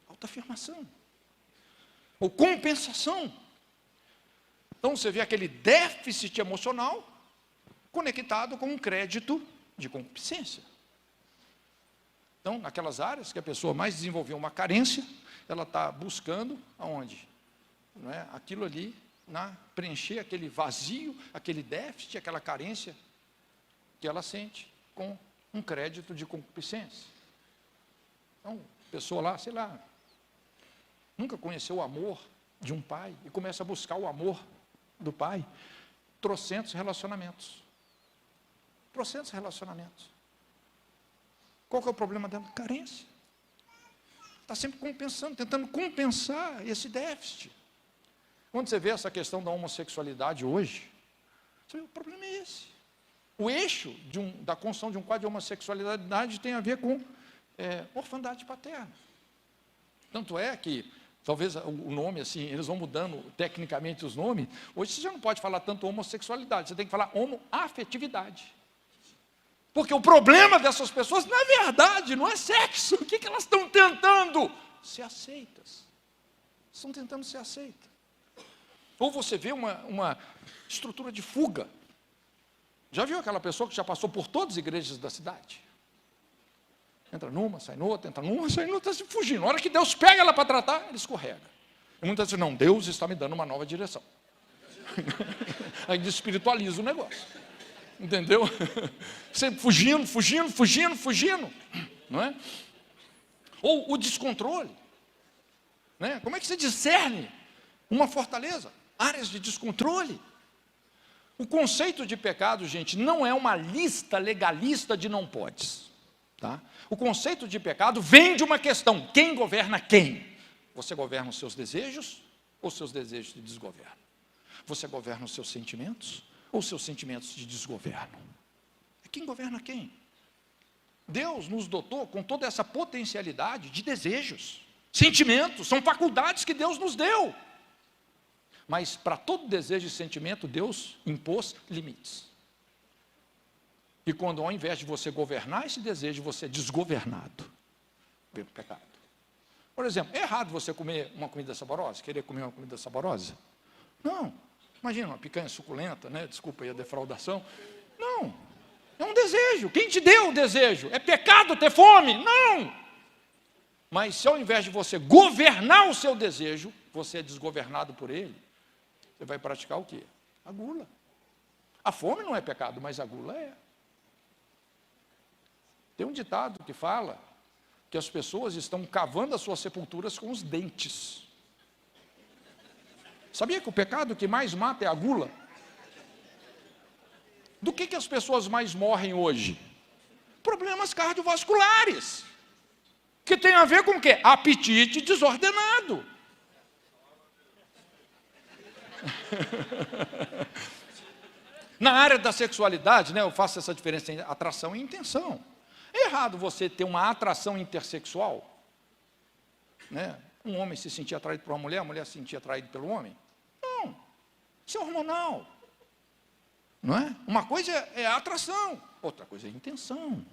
Autoafirmação. Ou compensação. Então você vê aquele déficit emocional conectado com um crédito de concupiscência. Então, naquelas áreas que a pessoa mais desenvolveu uma carência, ela está buscando aonde? Não é? Aquilo ali, preencher aquele vazio, aquele déficit, aquela carência que ela sente com um crédito de concupiscência. Então, a pessoa lá, sei lá, nunca conheceu o amor de um pai e começa a buscar o amor do pai. Trocentos relacionamentos. Trocentos relacionamentos. Qual que é o problema dela? Carência. Está sempre compensando, tentando compensar esse déficit. Quando você vê essa questão da homossexualidade hoje, você vê, o problema é esse. O eixo da construção de um quadro de homossexualidade tem a ver com orfandade paterna. Tanto é que, talvez o nome, assim, eles vão mudando tecnicamente os nomes, hoje você já não pode falar tanto homossexualidade, você tem que falar homoafetividade. Porque o problema dessas pessoas, na verdade, não é sexo. O que elas estão tentando? Ser aceitas. Estão tentando ser aceitas. Ou você vê uma estrutura de fuga. Já viu aquela pessoa que já passou por todas as igrejas da cidade? Entra numa, sai noutra, entra numa, sai noutra, está se fugindo. Na hora que Deus pega ela para tratar, ele escorrega. E muitas vezes, não, Deus está me dando uma nova direção. Aí espiritualiza o negócio. Entendeu? Você fugindo, não é? Ou o descontrole, né? Como é que você discerne uma fortaleza? Áreas de descontrole. O conceito de pecado, gente, não é uma lista legalista de não podes, tá? O conceito de pecado vem de uma questão: quem governa quem? Você governa os seus desejos ou seus desejos te desgovernam? Você governa os seus sentimentos ou seus sentimentos te desgovernam? É quem governa quem? Deus nos dotou com toda essa potencialidade de desejos. Sentimentos são faculdades que Deus nos deu. Mas para todo desejo e sentimento, Deus impôs limites. E quando ao invés de você governar esse desejo, você é desgovernado pelo pecado. Por exemplo, é errado você comer uma comida saborosa, querer comer uma comida saborosa? Não. Imagina uma picanha suculenta, né? Desculpa aí a defraudação. Não. É um desejo. Quem te deu o desejo? É pecado ter fome? Não. Mas se ao invés de você governar o seu desejo, você é desgovernado por ele, você vai praticar o quê? A gula. A fome não é pecado, mas a gula é. Tem um ditado que fala que as pessoas estão cavando as suas sepulturas com os dentes. Sabia que o pecado que mais mata é a gula? Do que as pessoas mais morrem hoje? Problemas cardiovasculares. Que tem a ver com o quê? Apetite desordenado. Na área da sexualidade, né, eu faço essa diferença entre atração e intenção. É errado você ter uma atração intersexual, né? Um homem se sentir atraído por uma mulher, a mulher se sentir atraída pelo homem. Não, isso é hormonal, não é? Uma coisa é a atração, outra coisa é a intenção.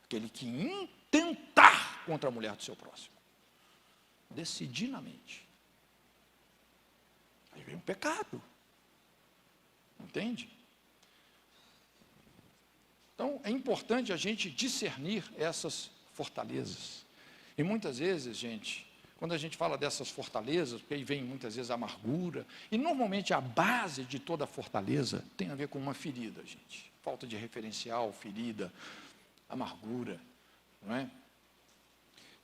Aquele que intentar contra a mulher do seu próximo, decidir na mente. Aí vem um pecado, entende? Então, é importante a gente discernir essas fortalezas. E muitas vezes, gente, quando a gente fala dessas fortalezas, porque aí vem muitas vezes a amargura, e normalmente a base de toda fortaleza tem a ver com uma ferida, gente. Falta de referencial, ferida, amargura, não é?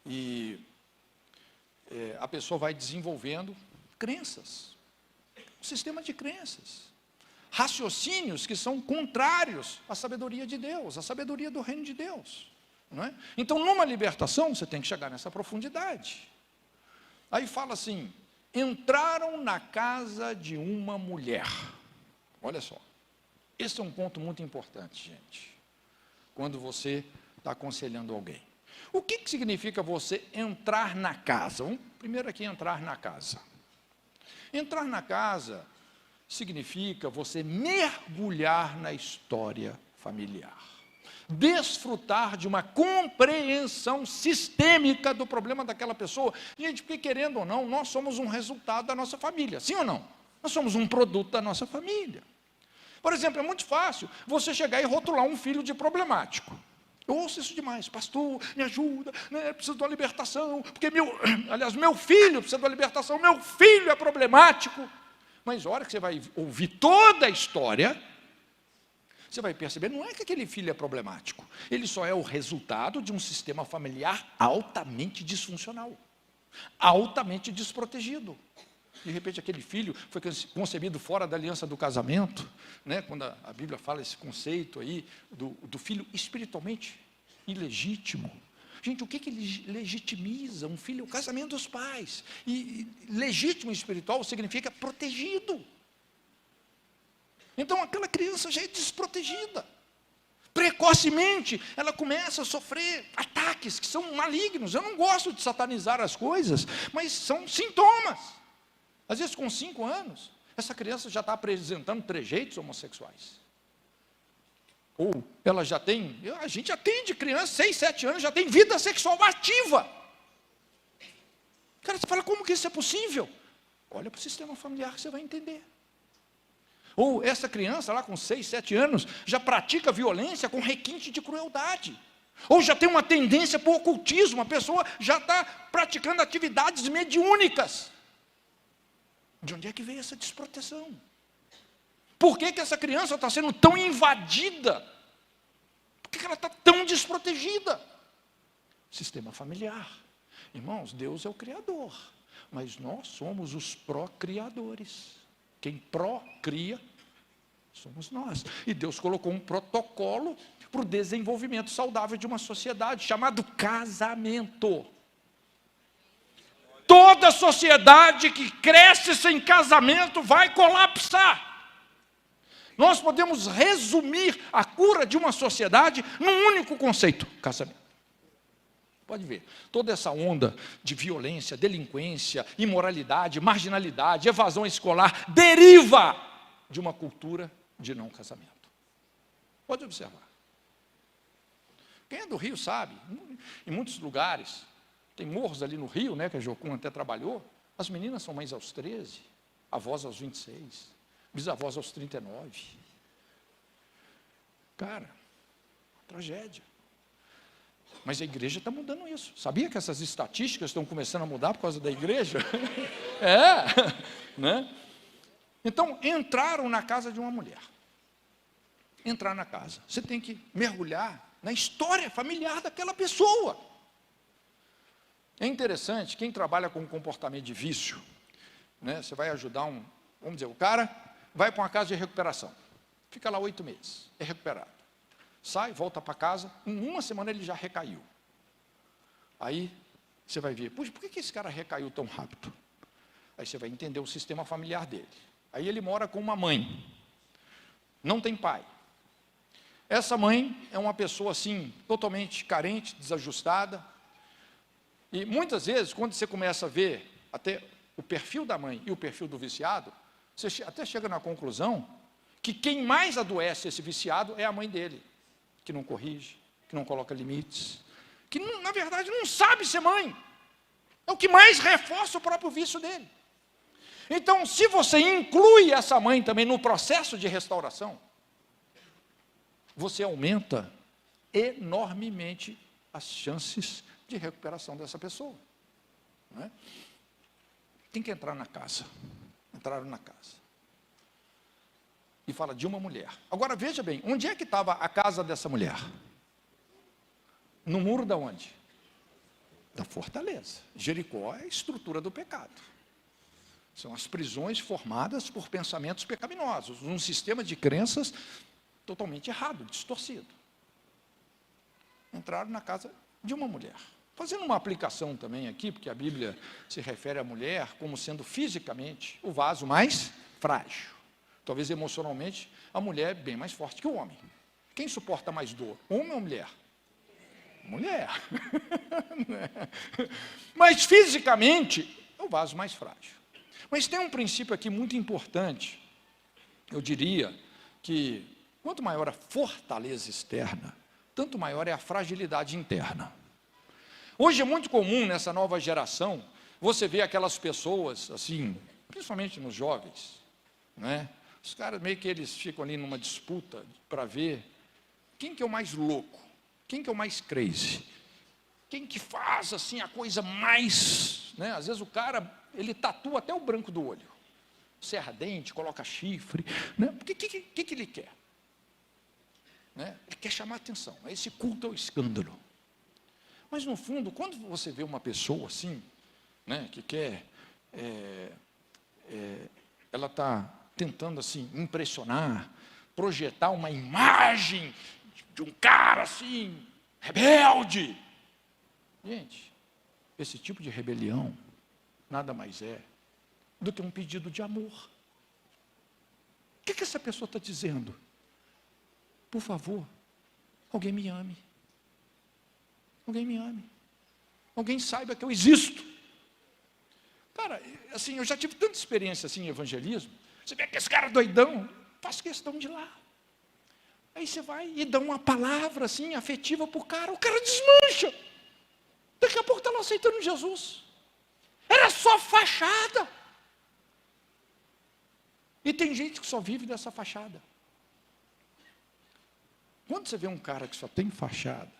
E a pessoa vai desenvolvendo crenças, um sistema de crenças. Raciocínios que são contrários à sabedoria de Deus, à sabedoria do reino de Deus, não é? Então, numa libertação, você tem que chegar nessa profundidade. Aí fala assim: entraram na casa de uma mulher. Olha só, esse é um ponto muito importante, gente, quando você está aconselhando alguém. O que significa você entrar na casa? Vamos primeiro aqui entrar na casa. Entrar na casa significa você mergulhar na história familiar, desfrutar de uma compreensão sistêmica do problema daquela pessoa. Gente, porque querendo ou não, nós somos um resultado da nossa família, sim ou não? Nós somos um produto da nossa família. Por exemplo, é muito fácil você chegar e rotular um filho de problemático. Eu ouço isso demais: pastor, me ajuda, né, preciso de uma libertação, porque meu filho precisa de uma libertação, meu filho é problemático. Mas a hora que você vai ouvir toda a história, você vai perceber, não é que aquele filho é problemático, ele só é o resultado de um sistema familiar altamente disfuncional, altamente desprotegido. De repente, aquele filho foi concebido fora da aliança do casamento, né? Quando a Bíblia fala esse conceito aí do filho espiritualmente ilegítimo. Gente, o que legitimiza um filho? O casamento dos pais. E legítimo espiritual significa protegido. Então, aquela criança já é desprotegida. Precocemente, ela começa a sofrer ataques que são malignos. Eu não gosto de satanizar as coisas, mas são sintomas. Às vezes, com 5 anos, essa criança já está apresentando trejeitos homossexuais. Ou ela já tem, a gente atende criança, 6, 7 anos, já tem vida sexual ativa. Cara, você fala, como que isso é possível? Olha para o sistema familiar que você vai entender. Ou essa criança lá com 6, 7 anos, já pratica violência com requinte de crueldade. Ou já tem uma tendência para o ocultismo, a pessoa já está praticando atividades mediúnicas. De onde é que veio essa desproteção? Por que essa criança está sendo tão invadida? Por que ela está tão desprotegida? Sistema familiar. Irmãos, Deus é o Criador, mas nós somos os procriadores. Quem procria somos nós. E Deus colocou um protocolo para o desenvolvimento saudável de uma sociedade, chamado casamento. Toda sociedade que cresce sem casamento vai colapsar. Nós podemos resumir a cura de uma sociedade num único conceito: casamento. Pode ver, toda essa onda de violência, delinquência, imoralidade, marginalidade, evasão escolar, deriva de uma cultura de não casamento. Pode observar. Quem é do Rio sabe, em muitos lugares, tem morros ali no Rio, né, que a Jocum até trabalhou, as meninas são mães aos 13, avós aos 26, bisavós aos 39. Cara, tragédia. Mas a igreja está mudando isso. Sabia que essas estatísticas estão começando a mudar por causa da igreja? Né? Então, entraram na casa de uma mulher. Entrar na casa. Você tem que mergulhar na história familiar daquela pessoa. É interessante, quem trabalha com comportamento de vício, né, você vai ajudar vamos dizer, o cara vai para uma casa de recuperação. Fica lá 8 meses, é recuperado. Sai, volta para casa, em uma semana ele já recaiu. Aí você vai ver, puxa, por que esse cara recaiu tão rápido? Aí você vai entender o sistema familiar dele. Aí ele mora com uma mãe, não tem pai. Essa mãe é uma pessoa assim, totalmente carente, desajustada. E muitas vezes, quando você começa a ver até o perfil da mãe e o perfil do viciado, você até chega na conclusão que quem mais adoece esse viciado é a mãe dele, que não corrige, que não coloca limites, que na verdade não sabe ser mãe. É o que mais reforça o próprio vício dele. Então, se você inclui essa mãe também no processo de restauração, você aumenta enormemente as chances de recuperação dessa pessoa. Não é? Tem que entrar na casa. Entraram na casa. E fala de uma mulher. Agora veja bem, onde é que estava a casa dessa mulher? No muro da onde? Da fortaleza. Jericó é a estrutura do pecado. São as prisões formadas por pensamentos pecaminosos, um sistema de crenças totalmente errado, distorcido. Entraram na casa de uma mulher. Fazendo uma aplicação também aqui, porque a Bíblia se refere à mulher como sendo fisicamente o vaso mais frágil. Talvez emocionalmente, a mulher é bem mais forte que o homem. Quem suporta mais dor, homem ou mulher? Mulher. Mas fisicamente, é o vaso mais frágil. Mas tem um princípio aqui muito importante. Eu diria que quanto maior a fortaleza externa, tanto maior é a fragilidade interna. Hoje é muito comum nessa nova geração, você vê aquelas pessoas, assim, principalmente nos jovens, né? Os caras meio que eles ficam ali numa disputa para ver quem que é o mais louco, quem que é o mais crazy, quem que faz assim a coisa mais, né? Às vezes o cara, ele tatua até o branco do olho, serra dente, coloca chifre, né? Porque que ele quer? Né? Ele quer chamar a atenção, esse culto ao escândalo. Mas no fundo, quando você vê uma pessoa assim, né, que quer, ela está tentando assim impressionar, projetar uma imagem de um cara assim, rebelde. Gente, esse tipo de rebelião nada mais é do que um pedido de amor. O que essa pessoa está dizendo? Por favor, alguém me ame. Alguém me ame. Alguém saiba que eu existo. Cara, assim, eu já tive tanta experiência assim em evangelismo. Você vê que esse cara doidão, faço questão de ir lá. Aí você vai e dá uma palavra assim, afetiva para o cara desmancha. Daqui a pouco está lá aceitando Jesus. Era só fachada. E tem gente que só vive dessa fachada. Quando você vê um cara que só tem fachada,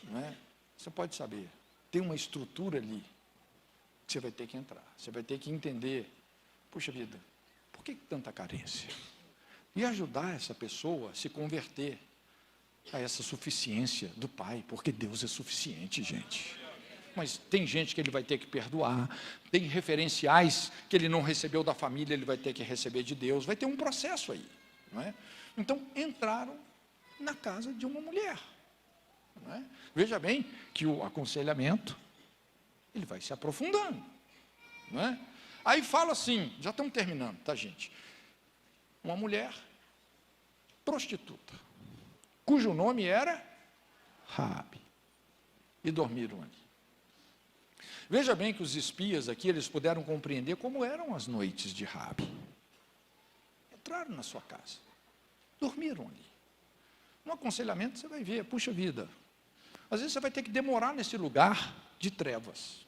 não é? Você pode saber, tem uma estrutura ali que você vai ter que entrar. Você vai ter que entender, puxa vida, por que tanta carência? E ajudar essa pessoa a se converter a essa suficiência do Pai, porque Deus é suficiente, gente. Mas tem gente que ele vai ter que perdoar, tem referenciais que ele não recebeu da família, ele vai ter que receber de Deus, vai ter um processo aí, não é? Então, entraram na casa de uma mulher. Não é? Veja bem que o aconselhamento, ele vai se aprofundando. Não é? Aí fala assim, já estamos terminando, tá, gente? Uma mulher prostituta, cujo nome era Raabe. e dormiram ali. Veja bem que os espias aqui, eles puderam compreender como eram as noites de Raabe. Entraram na sua casa, dormiram ali. No aconselhamento você vai ver, puxa vida, às vezes você vai ter que demorar nesse lugar de trevas.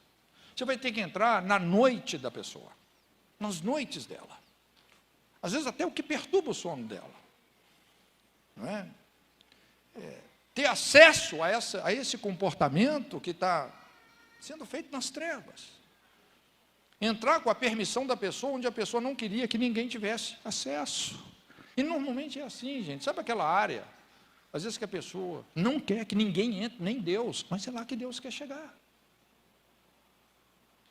Você vai ter que entrar na noite da pessoa, nas noites dela. Às vezes até o que perturba o sono dela. Não é? Ter acesso a esse comportamento que está sendo feito nas trevas. Entrar com a permissão da pessoa, onde a pessoa não queria que ninguém tivesse acesso. E normalmente é assim, gente. Sabe aquela área, às vezes que a pessoa não quer que ninguém entre, nem Deus, mas é lá que Deus quer chegar.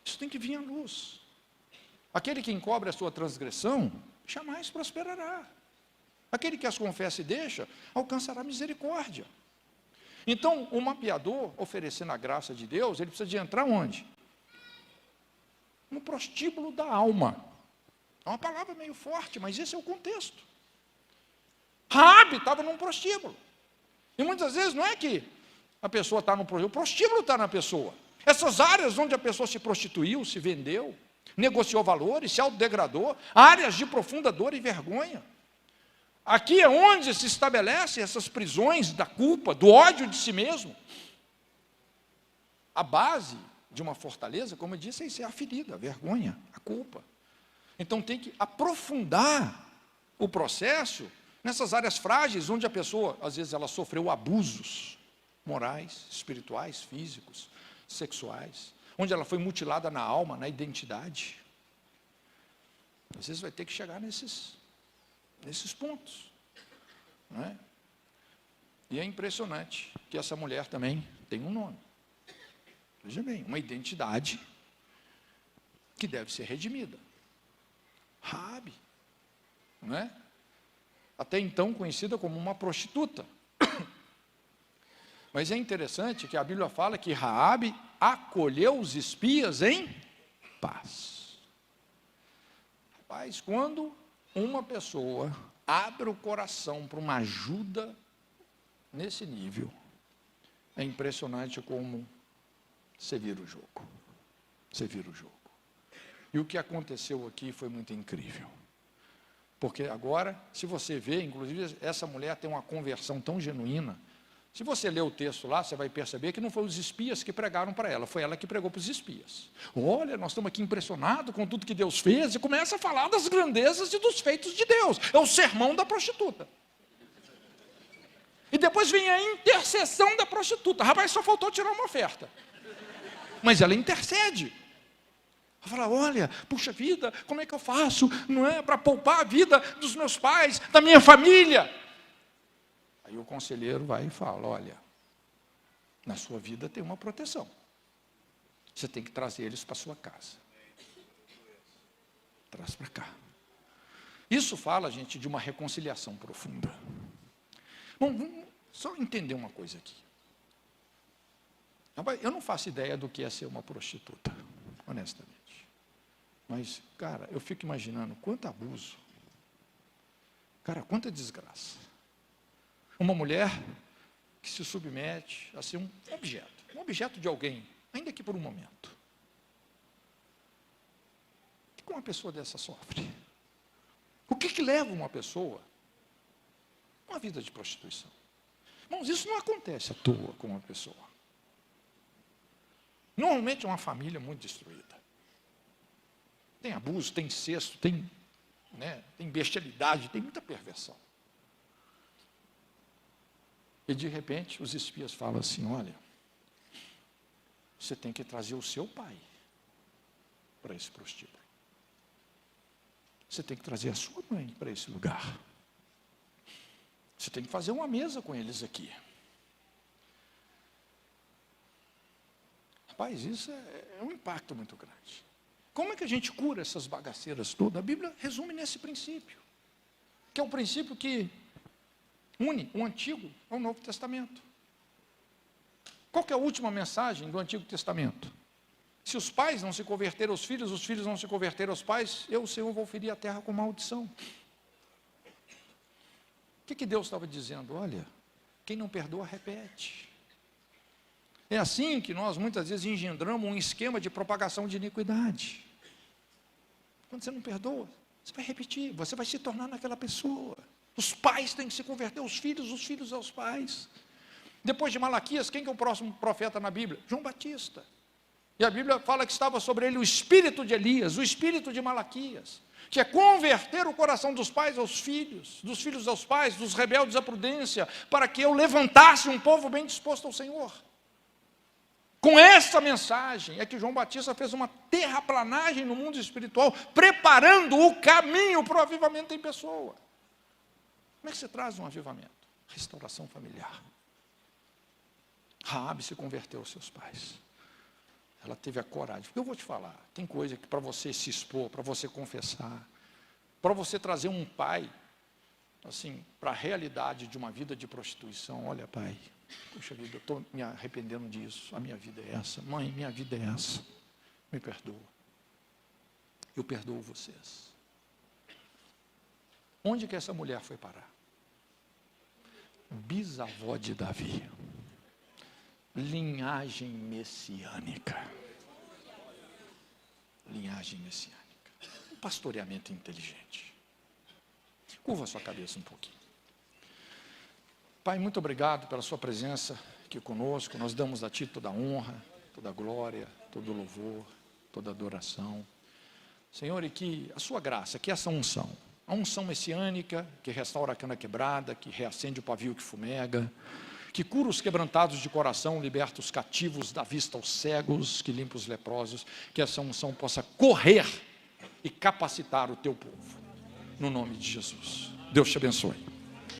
Isso tem que vir à luz. Aquele que encobre a sua transgressão, jamais prosperará. Aquele que as confessa e deixa, alcançará misericórdia. Então, o mapeador, oferecendo a graça de Deus, ele precisa de entrar onde? No prostíbulo da alma. É uma palavra meio forte, mas esse é o contexto. Raabe estava num prostíbulo. E muitas vezes não é que a pessoa está no prostíbulo, o prostíbulo está na pessoa. Essas áreas onde a pessoa se prostituiu, se vendeu, negociou valores, se autodegradou, áreas de profunda dor e vergonha. Aqui é onde se estabelecem essas prisões da culpa, do ódio de si mesmo. A base de uma fortaleza, como eu disse, é isso, é a ferida, a vergonha, a culpa. Então tem que aprofundar o processo nessas áreas frágeis, onde a pessoa, às vezes, ela sofreu abusos morais, espirituais, físicos, sexuais, onde ela foi mutilada na alma, na identidade. Às vezes vai ter que chegar nesses pontos. Não é? E é impressionante que essa mulher também tem um nome. Veja bem, uma identidade que deve ser redimida. Raabe, não é? Até então conhecida como uma prostituta. Mas é interessante que a Bíblia fala que Raabe acolheu os espias em paz. Rapaz, quando uma pessoa abre o coração para uma ajuda nesse nível, é impressionante como você vira o jogo. Você vira o jogo. E o que aconteceu aqui foi muito incrível. Porque agora, se você vê, inclusive, essa mulher tem uma conversão tão genuína. Se você ler o texto lá, você vai perceber que não foi os espias que pregaram para ela, foi ela que pregou para os espias. Olha, nós estamos aqui impressionados com tudo que Deus fez, e começa a falar das grandezas e dos feitos de Deus. É o sermão da prostituta. E depois vem a intercessão da prostituta. Rapaz, só faltou tirar uma oferta. Mas ela intercede. Ela fala, olha, puxa vida, como é que eu faço, não é, para poupar a vida dos meus pais, da minha família? Aí o conselheiro vai e fala, olha, na sua vida tem uma proteção. Você tem que trazer eles para a sua casa. Traz para cá. Isso fala, gente, de uma reconciliação profunda. Bom, vamos só entender uma coisa aqui. Eu não faço ideia do que é ser uma prostituta, honestamente. Mas, cara, eu fico imaginando quanto abuso. Cara, quanta desgraça. Uma mulher que se submete a ser um objeto de alguém, ainda que por um momento. O que uma pessoa dessa sofre? O que leva uma pessoa a uma vida de prostituição? Irmãos, isso não acontece à toa com uma pessoa. Normalmente é uma família muito destruída. Tem abuso, tem incesto, tem bestialidade, tem muita perversão. E de repente os espias falam assim, olha, você tem que trazer o seu pai para esse prostíbulo. Você tem que trazer a sua mãe para esse lugar. Você tem que fazer uma mesa com eles aqui. Rapaz, isso é um impacto muito grande. Como é que a gente cura essas bagaceiras todas? A Bíblia resume nesse princípio, que é o princípio que une o Antigo ao Novo Testamento. Qual que é a última mensagem do Antigo Testamento? Se os pais não se converterem aos filhos, os filhos não se converterem aos pais, eu, o Senhor, vou ferir a terra com maldição. O que Deus estava dizendo? Olha, quem não perdoa, repete. É assim que nós muitas vezes engendramos um esquema de propagação de iniquidade. Quando você não perdoa, você vai repetir, você vai se tornar naquela pessoa. Os pais têm que se converter, os filhos aos pais. Depois de Malaquias, quem que é o próximo profeta na Bíblia? João Batista. E a Bíblia fala que estava sobre ele o espírito de Elias, o espírito de Malaquias, que é converter o coração dos pais aos filhos, dos filhos aos pais, dos rebeldes à prudência, para que eu levantasse um povo bem disposto ao Senhor. Com essa mensagem é que João Batista fez uma terraplanagem no mundo espiritual, preparando o caminho para o avivamento em pessoa. Como é que se traz um avivamento? Restauração familiar. Raabe se converteu aos seus pais. Ela teve a coragem. Porque eu vou te falar, tem coisa que para você se expor, para você confessar, para você trazer um pai, assim, para a realidade de uma vida de prostituição. Olha, pai, puxa vida, eu estou me arrependendo disso, a minha vida é essa. Mãe, minha vida é essa, me perdoa. Eu perdoo vocês. Onde que essa mulher foi parar? Bisavó de Davi. Linhagem messiânica. Linhagem messiânica. Um pastoreamento inteligente. Curva a sua cabeça um pouquinho. Pai, muito obrigado pela sua presença aqui conosco. Nós damos a Ti toda a honra, toda a glória, todo o louvor, toda a adoração. Senhor, e que a sua graça, que essa unção, a unção messiânica, que restaura a cana quebrada, que reacende o pavio que fumega, que cura os quebrantados de coração, liberta os cativos, dá vista aos cegos, que limpa os leprosos, que essa unção possa correr e capacitar o Teu povo. No nome de Jesus. Deus te abençoe.